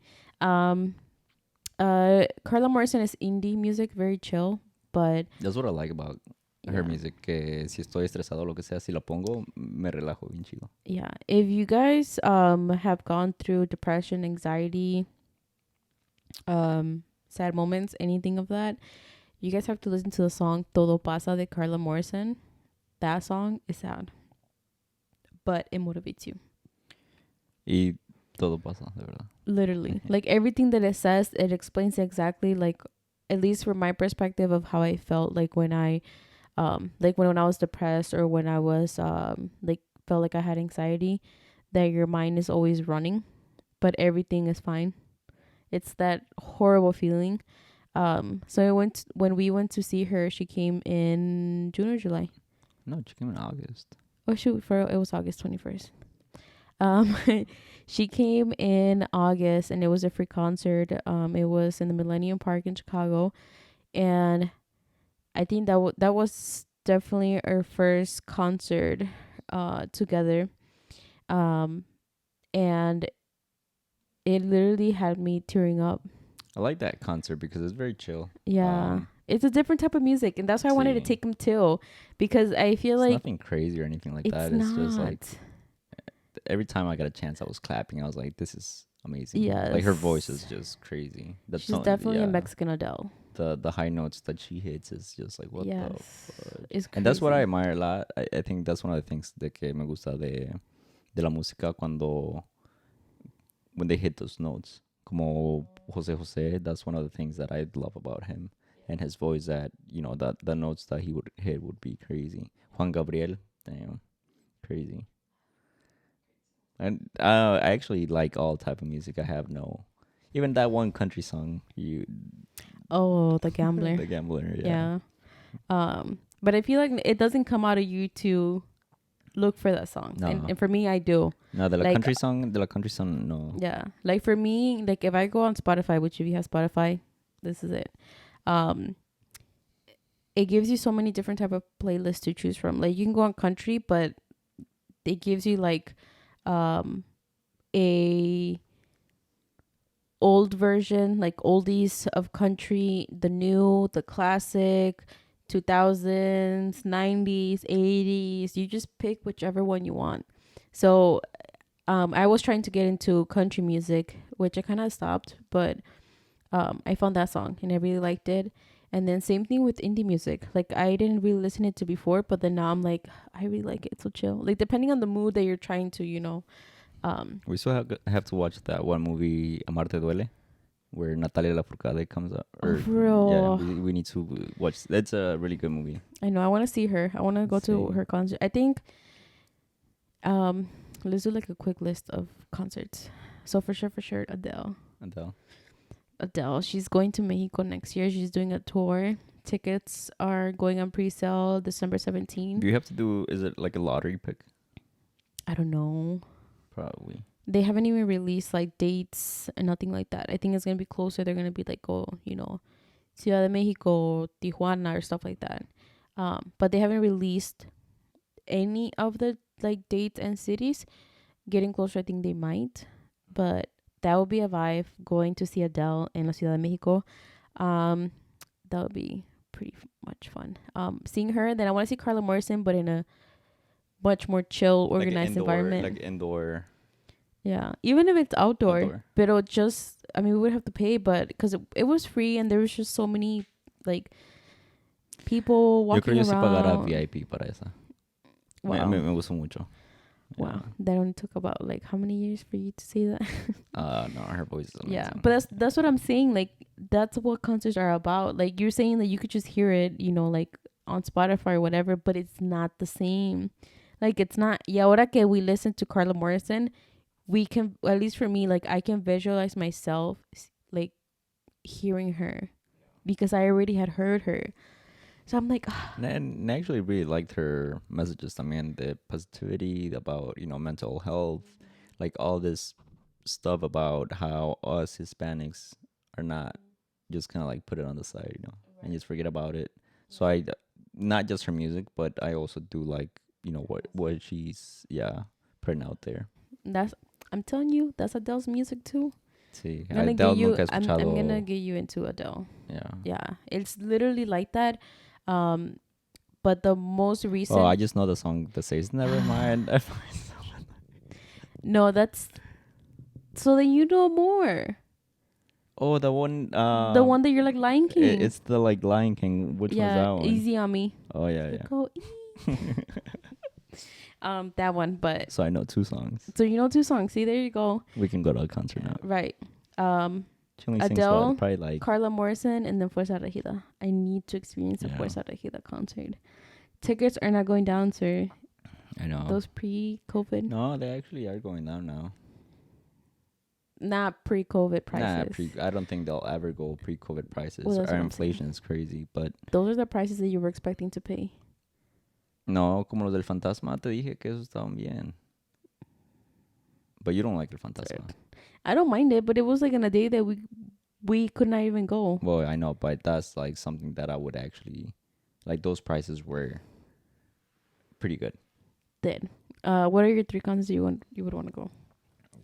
Carla Morrison is indie music, very chill, but that's what I like about her music. Que si estoy estresado o lo que sea, si la pongo, me relajo bien chido. Yeah, if you guys have gone through depression, anxiety, sad moments, anything of that, you guys have to listen to the song Todo Pasa de Carla Morrison. That song is sad, but it motivates you. Y todo pasa, de verdad. Literally. Like, everything that it says, it explains exactly, like, at least from my perspective of how I felt, like, when I when I was depressed, or when I was like, felt like I had anxiety, that your mind is always running, but everything is fine. It's that horrible feeling. So when we went to see her, she came in June or July. No, she came in August. Oh shoot, it was August 21st. She came in August, and it was a free concert. It was in the Millennium Park in Chicago, and I think that was definitely our first concert together. And it literally had me tearing up. I like that concert because it's very chill. Yeah. It's a different type of music, and that's why I wanted to take him too, because I feel like nothing crazy or anything like that. It's just like every time I got a chance, I was clapping. I was like, "This is amazing." Yes. Like, her voice is just crazy. She's definitely a Mexican Adele. The high notes that she hits is just like, what the fuck? It's crazy. And that's what I admire a lot. I think that's one of the things de que me gusta de la música when they hit those notes. Como Jose Jose, that's one of the things that I love about him. and his voice that the notes that he would hit would be crazy. Juan Gabriel, damn, crazy. And I actually like all type of music. I have no, even that one country song, Oh, the gambler. the gambler, yeah. Yeah. But I feel like it doesn't come out of you to look for that song. No. And for me, I do. No, Like, de la country song, no. yeah. Like for me, like if I go on Spotify, which if you have Spotify, this is it. Um, it gives you so many different type of playlists to choose from. Like you can go on country, but it gives you like a old version, like oldies of country, the new, the classic, 2000s, 90s, 80s. You just pick whichever one you want. So I was trying to get into country music, which I kind of stopped, but I found that song and I really liked it. And then same thing with indie music. Like I didn't really listen it to before, but then now I'm like, I really like it. It's so chill. Like depending on the mood that you're trying to, We still have to watch that one movie, Amarte Duele, where Natalia Lafourcade comes up. Oh, for real? Yeah, we need to watch. That's a really good movie. I know. I want to see her. I want to go to her concert. I think. Let's do like a quick list of concerts. So for sure, Adele. She's going to Mexico next year. She's doing a tour. Tickets are going on pre-sale December 17th. Do you have to do? Is it like a lottery pick? I don't know. Probably. They haven't even released like dates and nothing like that. I think it's gonna be closer. They're gonna be like, Ciudad de Mexico, Tijuana, or stuff like that. But they haven't released any of the like dates and cities. Getting closer, I think they might, but that would be a vibe. Going to see Adele in La Ciudad de Mexico, that would be pretty much fun. Seeing her, then I want to see Carla Morrison, but in a much more chill, organized environment. Like indoor. Yeah, even if it's outdoor. But it'll just, I mean, we would have to pay, but because it was free and there was just so many like people walking around. Yo creo yo sí pagara VIP para esa. Wow. Me gustó mucho. Wow, yeah. That only took about like how many years for you to see that? No, her voice is amazing. Yeah, but that's what I'm saying. Like that's what concerts are about. Like you're saying that you could just hear it, like on Spotify or whatever, but it's not the same. Like it's not. Y ahora que we listen to Carla Morrison, we can, at least for me, like I can visualize myself like hearing her because I already had heard her. So I'm like, and I actually really liked her messages. I mean, the positivity about, mental health, like all this stuff about how us Hispanics are not just kind of like put it on the side, and just forget about it. So I, not just her music, but I also do like, what she's, putting out there. I'm telling you, that's Adele's music too. Sí, I'm gonna get you into Adele. Yeah, it's literally like that. But the most recent. Oh, I just know the song that says "Never mind." No, that's. So then you know more. Oh, the one. The one that you're like Lion King. It's the like Lion King. Which one's that one? Easy on Me. Oh yeah. Go that one, but. So I know 2 songs. So you know 2 songs. See, there you go. We can go to a concert now. Right. Adele, probably like Carla Morrison, and then Fuerza Regida. I need to experience a Fuerza Regida concert. Tickets are not going down, sir. I know. Those pre-COVID. No, they actually are going down now. Not pre-COVID prices. I don't think they'll ever go pre-COVID prices. Our inflation is crazy, but those are the prices that you were expecting to pay. No, como los del Fantasma, te dije que esos estaban bien. But you don't like El Fantasma. I don't mind it, but it was like on a day that we could not even go. Well, I know, but that's like something that I would actually like. Those prices were pretty good. Then, what are your 3 concerts you would want to go?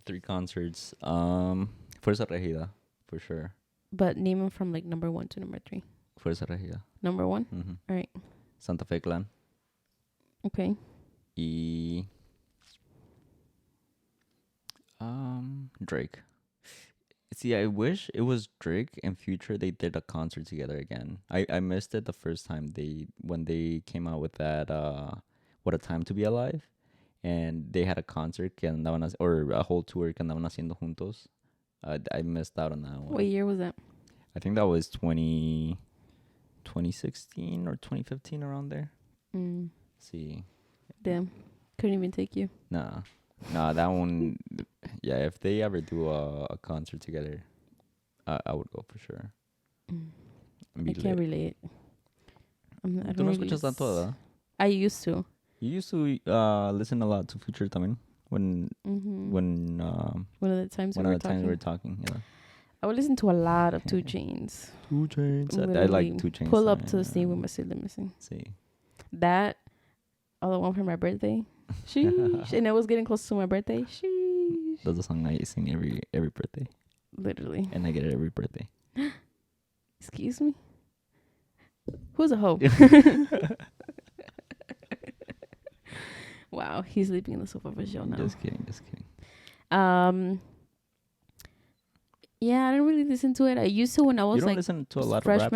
3 concerts. Fuerza Regida, for sure. But name them from like number 1 to number 3. Fuerza Regida. Number 1. Mm-hmm. All right. Santa Fe Clan. Okay. Y Drake. See, I wish it was Drake and Future. They did a concert together again. I missed it the first time when they came out with that What a Time to Be Alive, and they had a concert or a whole tour que andaban haciendo juntos. I missed out on that one. What year was that? I think that was 20. 2016 or 2015, around there. Mm. See, Damn. Couldn't even take you. nah, that one. Yeah, if they ever do a concert together, I would go for sure. Mm. And I be can't lit. relate. I ¿Tú don't no really escuchas tanto, verdad? I used to. You used to listen a lot to Future también when Mm-hmm. when One of the times we one of were the times we talking. were talking. Yeah. I would listen to a lot of 2 Chains. 2 Chainz. I like Literally 2 Chainz. pull up to the scene with my sister missing. See. That, all the one for my birthday. Sheesh. And it was getting close to my birthday. Sheesh. That's a song I sing every birthday. Literally. And I get it every birthday. Excuse me? Who's a hoe? Wow, he's sleeping in the sofa for sure now. Just kidding. Yeah, I don't really listen to it. I used to when I was You don't like listen to a lot of rap,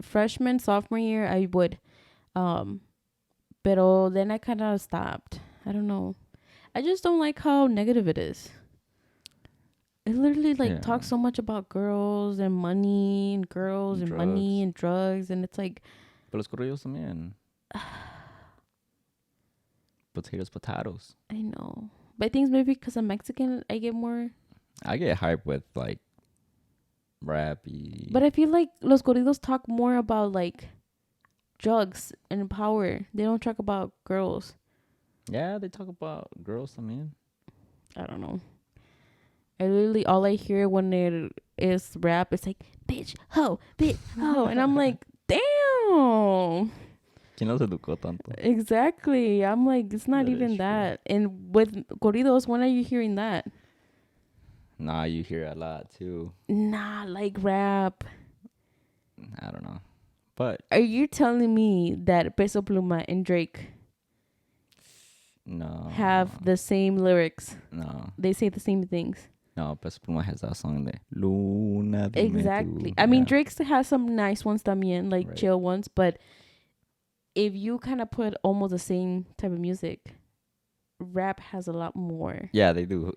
freshman, sophomore year. I would, pero then I kind of stopped. I don't know. I just don't like how negative it is. It literally talks so much about girls and money and girls and money and drugs, and it's like. But los corridos también. Potatoes. I know, but I think maybe because I'm Mexican, I get hyped with like rap. But I feel like los corridos talk more about like drugs and power. They don't talk about girls. Yeah, they talk about girls, I mean. I don't know. I literally, all I hear when it is rap, it's like, bitch, ho, and I'm like, damn. ¿Quién los educó tanto? Exactly. I'm like, it's not even that. And with corridos, when are you hearing that? Nah, you hear a lot too. Nah, like rap. I don't know. But are you telling me that Peso Pluma and Drake have the same lyrics? No. They say the same things. No, Peso Pluma has that song de Luna. Exactly. I mean, Drake has some nice ones también, like chill ones, but if you kind of put almost the same type of music, rap has a lot more. Yeah, they do.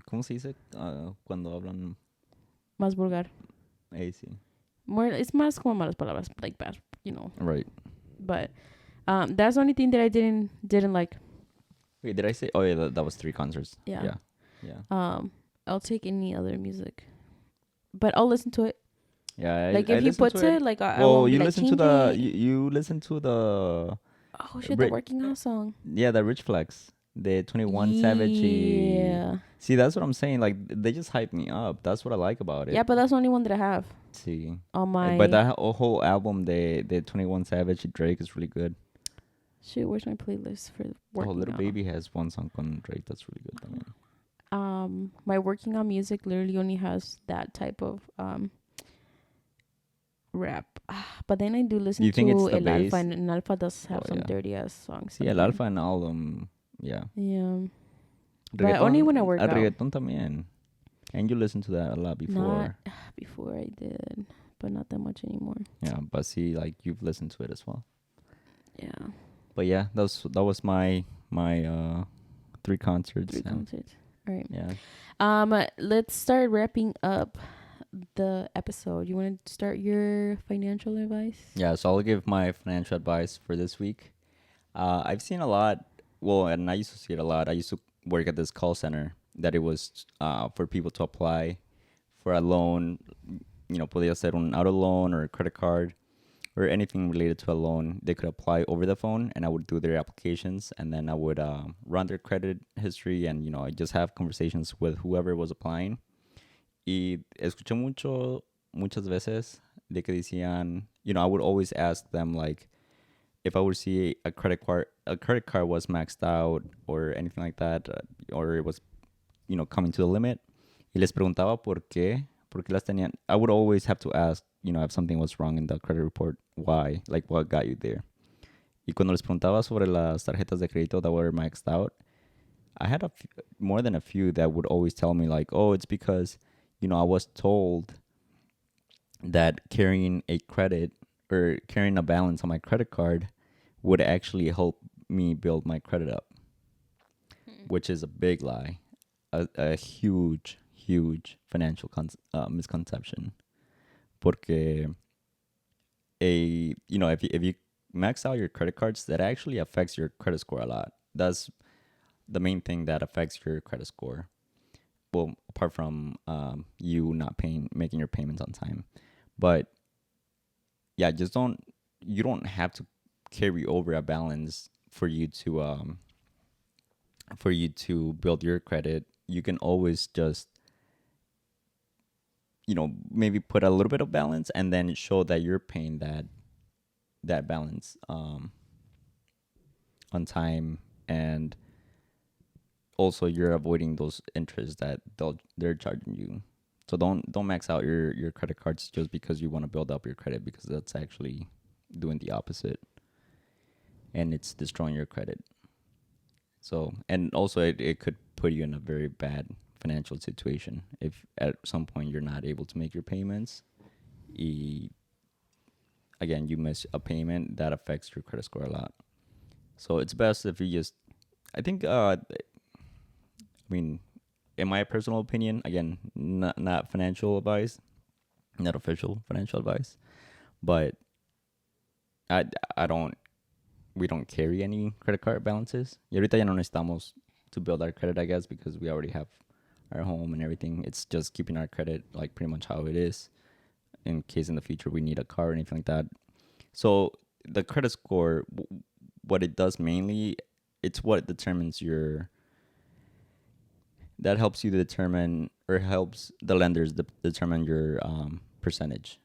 ¿Cómo se dice cuando hablan? Más vulgar. Sí. More, it's más como malas palabras, like bad, Right. But that's the only thing that I didn't like. Wait, did I say? Oh yeah, that was 3 concerts. Yeah. I'll take any other music, but I'll listen to it. Yeah, like if he puts it, like I won't you listen to the you listen to the oh shit, the Working Out song. Yeah, the Rich Flex, the 21 Savage. Yeah. See, that's what I'm saying. Like they just hype me up. That's what I like about it. Yeah, but that's the only one that I have. See, on my. But that whole album, the 21 Savage Drake is really good. Shit, where's my playlist for Working Out? Little Baby has one song on Drake that's really good. I mean. My Working Out music literally only has that type of rap, but then I do listen to El Alfa, and Alfa does have some dirty ass songs. Yeah, El Alfa and all them. Yeah. But only when I work out. Reggaeton también. And you listen to that a lot before. Before I did, but not that much anymore. Yeah, but see, like you've listened to it as well. Yeah. But yeah, that was my 3 concerts. 3 concerts. All right. Yeah. Let's start wrapping up the episode. You want to start your financial advice? Yeah, so I'll give my financial advice for this week. I've seen a lot. Well, and I used to see it a lot. I used to work at this call center that it was for people to apply for a loan. Podía ser un auto loan or a credit card or anything related to a loan. They could apply over the phone, and I would do their applications, and then I would run their credit history, and I just have conversations with whoever was applying. Y escuché muchas veces de que decían, I would always ask them, like, if I would see a credit card was maxed out or anything like that, or it was, coming to the limit. Y les preguntaba por qué las tenían. I would always have to ask, if something was wrong in the credit report, why, like what got you there. Y cuando les preguntaba sobre las tarjetas de crédito that were maxed out, I had more than a few that would always tell me like, oh, it's because, I was told that carrying a credit or carrying a balance on my credit card would actually help me build my credit up, which is a big lie, a huge financial misconception. Porque if you max out your credit cards, that actually affects your credit score a lot. That's the main thing that affects your credit score. Well, apart from you not making your payments on time, but yeah, just don't you don't have to carry over a balance for you to build your credit. You can always just maybe put a little bit of balance and then show that you're paying that balance on time, and also you're avoiding those interests that they're charging you. So don't max out your credit cards just because you want to build up your credit, because that's actually doing the opposite, and it's destroying your credit. So, and also it could put you in a very bad financial situation if at some point you're not able to make your payments. E- Again, you miss a payment, that affects your credit score a lot. So it's best if you just, I think, mean, in my personal opinion, again, not financial advice, not official financial advice, but I I don't we don't carry any credit card balances. Y ahorita ya no necesitamos to build our credit, I guess, because we already have our home and everything. It's just keeping our credit like pretty much how it is in case in the future we need a car or anything like that. So the credit score, what it does mainly, it's what determines your that helps you to determine, or helps the lenders determine your percentage,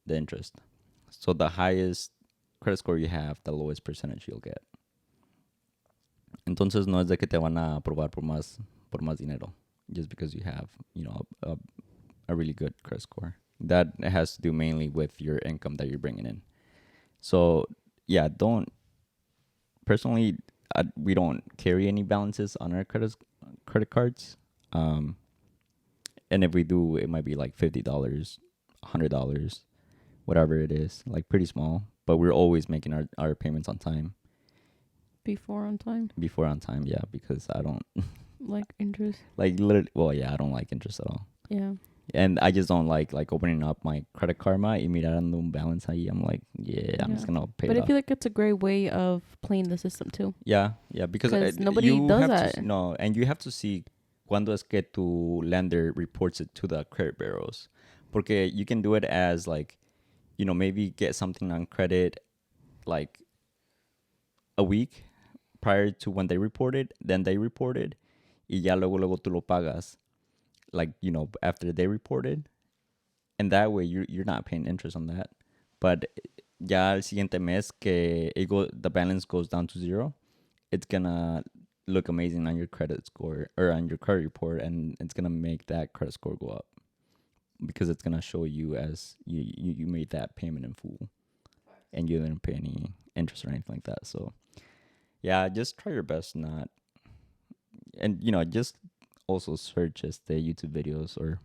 the interest. So the highest credit score you have, the lowest percentage you'll get. Entonces no es de que te van a aprobar por más dinero just because you have, a really good credit score. That has to do mainly with your income that you're bringing in. So yeah, personally, we don't carry any balances on our credit cards. Um, and if we do, it might be like $50, $100, whatever it is, like pretty small. But we're always making our payments on time. Before on time. Before on time, yeah, because I don't Like interest. like literally. Well, yeah, I don't like interest at all. Yeah. And I just don't like opening up my credit card y mirando un balance ahí. I'm like, yeah, I'm just gonna pay But it I off. feel like it's a great way of playing the system too. Yeah, because Nobody you does have that. to no, and you have to see cuando es que tu lender reports it to the credit bureaus, porque you can do it as like, maybe get something on credit like a week prior to when they reported, then they reported, y ya luego tú lo pagas, like after they reported, and that way you're not paying interest on that. But ya el siguiente mes que the balance goes down to zero, it's gonna look amazing on your credit score or on your credit report, and it's gonna make that credit score go up because it's gonna show you as you made that payment in full and you didn't pay any interest or anything like that. So yeah, just try your best not, and just also search the YouTube videos, or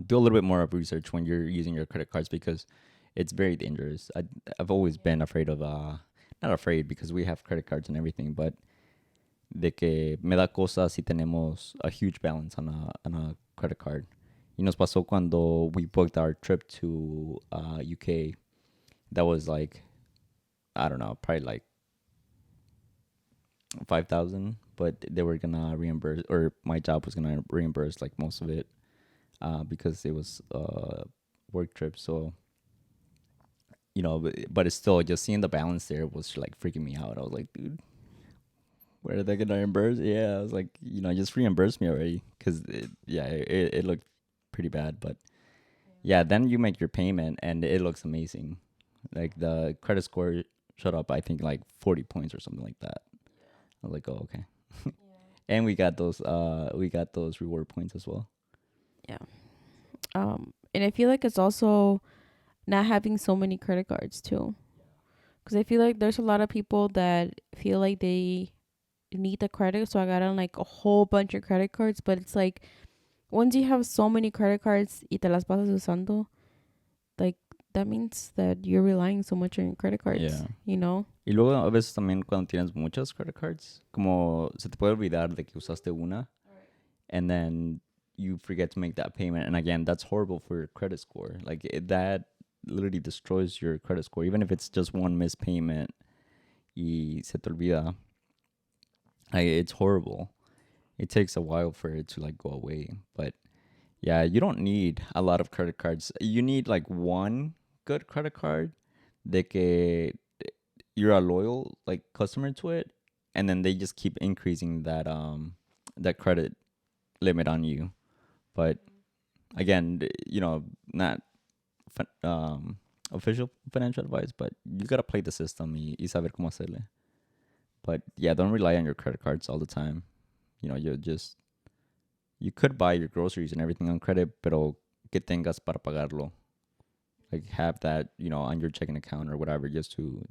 do a little bit more of research when you're using your credit cards, because it's very dangerous. I've always been afraid of not afraid because we have credit cards and everything, but de que me da cosa si tenemos a huge balance on a credit card. Y nos pasó cuando we booked our trip to UK. That was like, I don't know, probably like 5,000, but they were gonna reimburse, or my job was gonna reimburse like most of it, because it was a work trip. So but it's still, just seeing the balance there was like freaking me out. I was like, dude, where are they gonna reimburse? Yeah, I was like, just reimburse me already, because it looked pretty bad. But yeah, then you make your payment and it looks amazing. Like the credit score shot up, I think like 40 points or something like that. I was like, oh, okay. And we got those reward points as well. Yeah. And I feel like it's also not having so many credit cards too, because I feel like there's a lot of people that feel like they need the credit, so I got on like a whole bunch of credit cards. But it's like, once you have so many credit cards y te las pasas usando, like that means that you're relying so much on your credit cards. Yeah. Y luego a veces también cuando tienes muchas credit cards, como se te puede olvidar de que usaste una, and then you forget to make that payment, and again, that's horrible for your credit score. Like that literally destroys your credit score, even if it's just one missed payment. Y se te olvida. It's horrible. It takes a while for it to like go away, but yeah, you don't need a lot of credit cards. You need like one good credit card de que you're a loyal like customer to it, and then they just keep increasing that credit limit on you. But again, not official financial advice, but you gotta play the system y saber cómo hacerle. But yeah, don't rely on your credit cards all the time. You could buy your groceries and everything on credit, pero que tengas para pagarlo. Like have that, on your checking account or whatever, just to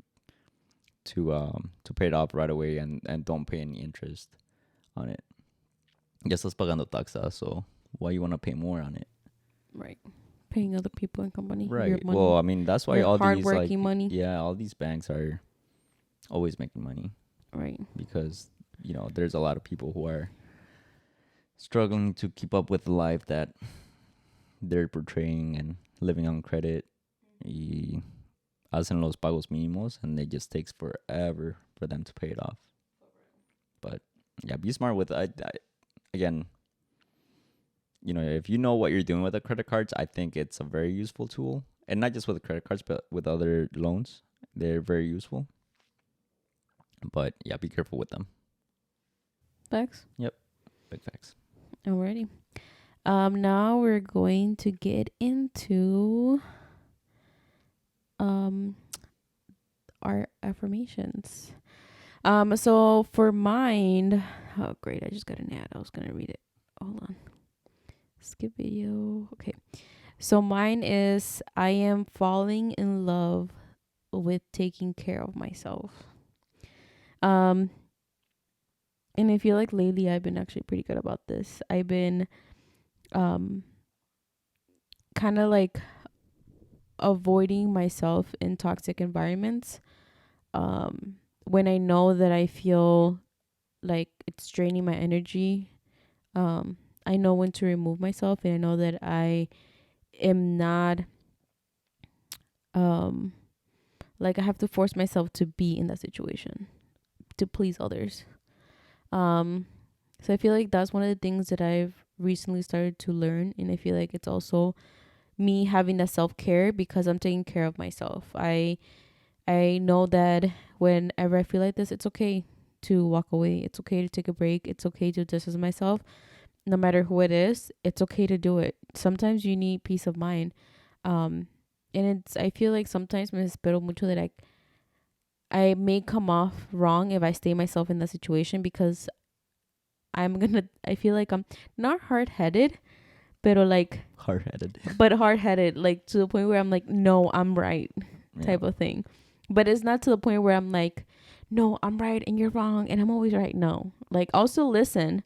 pay it off right away and don't pay any interest on it. Ya estás pagando taxas, so why you want to pay more on it? Right. Paying other people and company. Your Right. money. Well, I mean, that's why Your all these like hardworking money. yeah, all these banks are always making money Right. because there's a lot of people who are struggling to keep up with the life that they're portraying and living on credit. Y hacen los pagos mínimos and it just takes forever for them to pay it off. But yeah, be smart with again, if you know what you're doing with the credit cards, I think it's a very useful tool. And not just with the credit cards, but with other loans. They're very useful. But yeah, be careful with them. Facts? Yep. Big facts. Alrighty. Now we're going to get into our affirmations. So for mine, oh great, I just got an ad. I was gonna read it. Hold on. Skip video. Okay. So mine is I am falling in love with taking care of myself. And I feel like lately I've been actually pretty good about this. I've been kind of like avoiding myself in toxic environments. When I know that I feel like it's draining my energy, I know when to remove myself, and I know that I am not like I have to force myself to be in that situation to please others. So I feel like that's one of the things that I've recently started to learn, and I feel like it's also me having that self-care because I'm taking care of myself. I know that whenever I feel like this, it's okay to walk away. It's okay to take a break. It's okay to distance myself. No matter who it is, it's okay to do it. Sometimes you need peace of mind. And I feel like sometimes me espero mucho that I may come off wrong if I stay myself in that situation because I feel like I'm not hard-headed, pero like hard-headed, like to the point where I'm like, no, I'm right type of thing. But it's not to the point where I'm like, no, I'm right and you're wrong and I'm always right. No, like I'll still listen,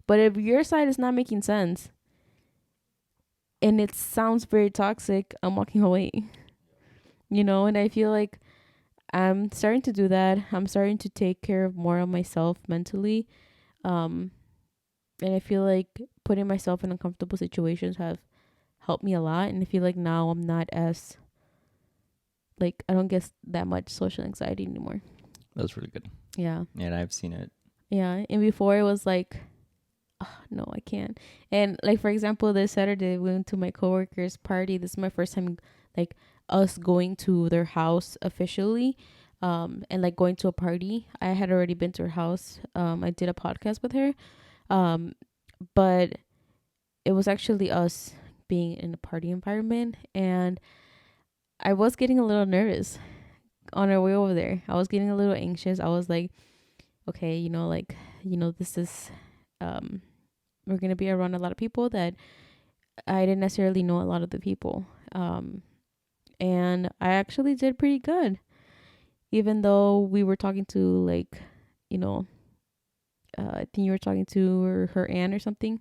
but if your side is not making sense and it sounds very toxic, I'm walking away. And I feel like I'm starting to do that. I'm starting to take care of more of myself mentally. And I feel like putting myself in uncomfortable situations have helped me a lot. And I feel like now I'm not as, like, I don't get that much social anxiety anymore. That's really good. Yeah. Yeah, I've seen it. Yeah. And before it was like, oh, no, I can't. And like, for example, this Saturday, we went to my coworker's party. This is my first time, like, us going to their house officially. And like going to a party. I had already been to her house. I did a podcast with her. But it was actually us being in a party environment, and I was getting a little nervous on our way over there. I was getting a little anxious. I was like, okay, this is, we're going to be around a lot of people that I didn't necessarily know a lot of the people. And I actually did pretty good, even though we were talking to like, I think you were talking to her aunt or something,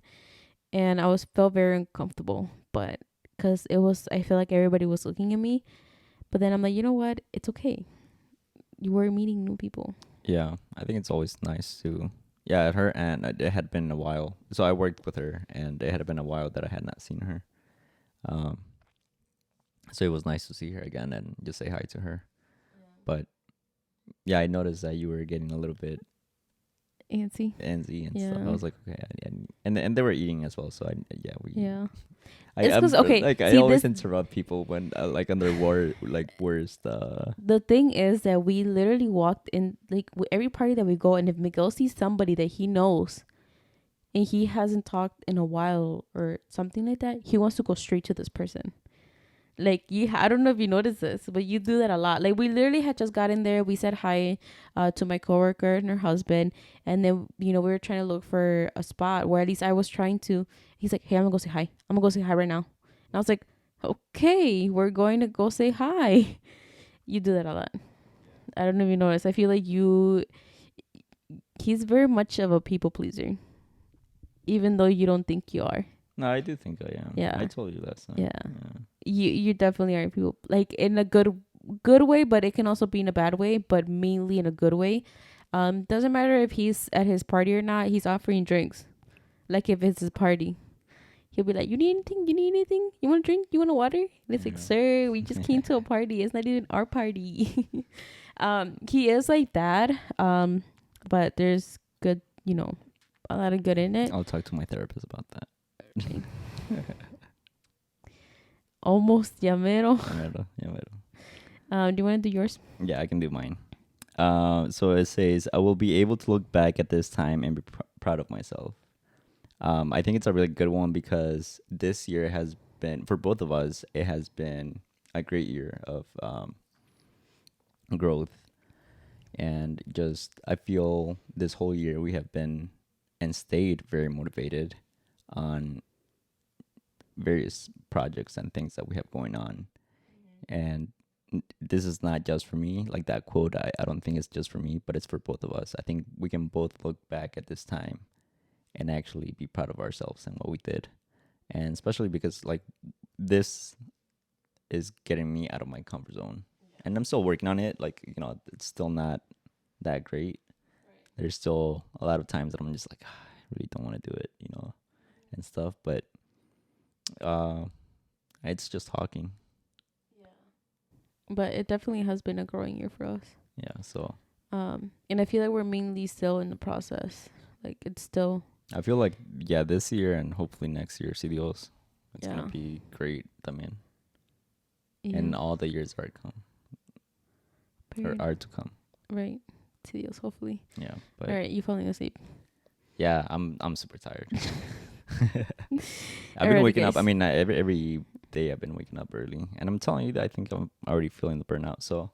and I felt very uncomfortable, but because I feel like everybody was looking at me, but then I'm like, you know what? It's okay. You were meeting new people. Yeah, I think it's always nice to. Yeah, her aunt. It had been a while, so I worked with her, and it had been a while that I had not seen her. So it was nice to see her again and just say hi to her. But yeah, I noticed that you were getting a little bit Antsy. antsy and stuff. I Yeah. was like, okay, and they were eating as well. So Yeah. I It's am because, okay, like I see, always this, interrupt people when like on their worst. the thing is that we literally walked in, like, every party that we go, and if Miguel sees somebody that he knows and he hasn't talked in a while or something like that, he wants to go straight to this person. Like, I don't know if you noticed this, but you do that a lot. Like, we literally had just got in there. We said hi to my coworker and her husband, and then, we were trying to look for a spot where at least I was trying to. He's like, "Hey, I'm gonna go say hi. I'm gonna go say hi right now." And I was like, "Okay, we're going to go say hi." You do that a lot. I don't know if you notice. I feel like he's very much of a people pleaser, even though you don't think you are. No, I do think I am. Yeah. I told you last time. Yeah. You definitely are people, like, in a good way, but it can also be in a bad way, but mainly in a good way. Doesn't matter if he's at his party or not, he's offering drinks. Like, if it's his party, he'll be like, "You need anything? You need anything? You want a drink? You want a water?" And it's like, "Sir, we just came to a party. It's not even our party." He is like that. But there's good, a lot of good in it. I'll talk to my therapist about that. Okay. Almost llamero. Do you want to do yours? Yeah, I can do mine. So it says, I will be able to look back at this time and be proud of myself. I think it's a really good one because this year has been, for both of us, it has been a great year of growth. And just, I feel this whole year we have been and stayed very motivated on various projects and things that we have going on. And this is not just for me. Like that quote, I don't think it's just for me, but it's for both of us. I think we can both look back at this time and actually be proud of ourselves and what we did. And especially because like this is getting me out of my comfort zone. And I'm still working on it. Like, it's still not that great. There's still a lot of times that I'm just like, I really don't want to do it, and stuff. But it's just talking. But it definitely has been a growing year for us. Yeah, so. And I feel like we're mainly still in the process. Like, it's still. I feel like, this year and hopefully next year, see Dios, it's Yeah. going to be great también. Yeah. And all the years are to come. Period. Or are to come. Right. See Dios, hopefully. Yeah. But all right, you falling asleep. Yeah, I'm super tired. I've Alrighty, been waking up. guys. I mean, every day I've been waking up early, and I'm telling you that I think I'm already feeling the burnout. So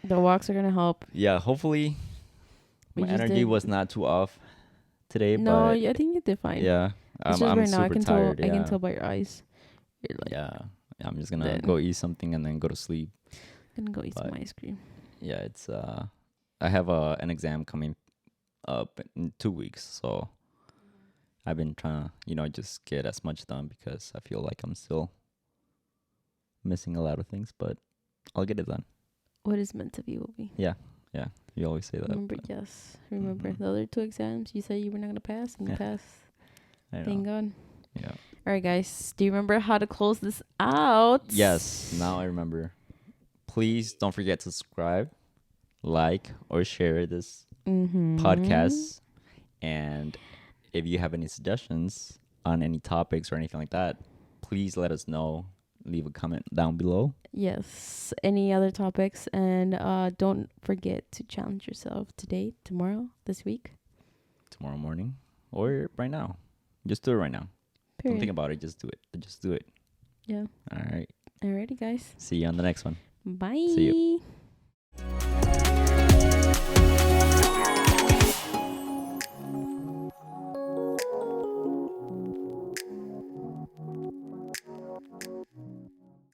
The walks are gonna help. yeah, hopefully We my just energy did- was not too off today. No, but I think you did fine. yeah, It's just I'm right now I super can tired. tell. Yeah. I can tell by your eyes. You're like, Yeah, I'm just gonna Then- go eat something and then go to sleep. gonna go eat some But- ice cream. Yeah, it's I have an exam coming up in 2 weeks, so I've been trying to just get as much done because I feel like I'm still missing a lot of things, but I'll get it done. What is meant to be will be. You always say that. Remember, but yes. Remember Mhm. the other 2 exams you said you were not gonna pass, and you Yeah. passed. I know. Thank God. Yeah. All right, guys. Do you remember how to close this out? Yes, now I remember. Please don't forget to subscribe, like, or share this Mm-hmm. podcast. And if you have any suggestions on any topics or anything like that, please let us know. Leave a comment down below. Yes. Any other topics? And don't forget to challenge yourself today, tomorrow, this week. Tomorrow morning or right now. Just do it right now. Period. Don't think about it. Just do it. Just do it. Yeah. All right. Alrighty, guys. See you on the next one. Bye. See you.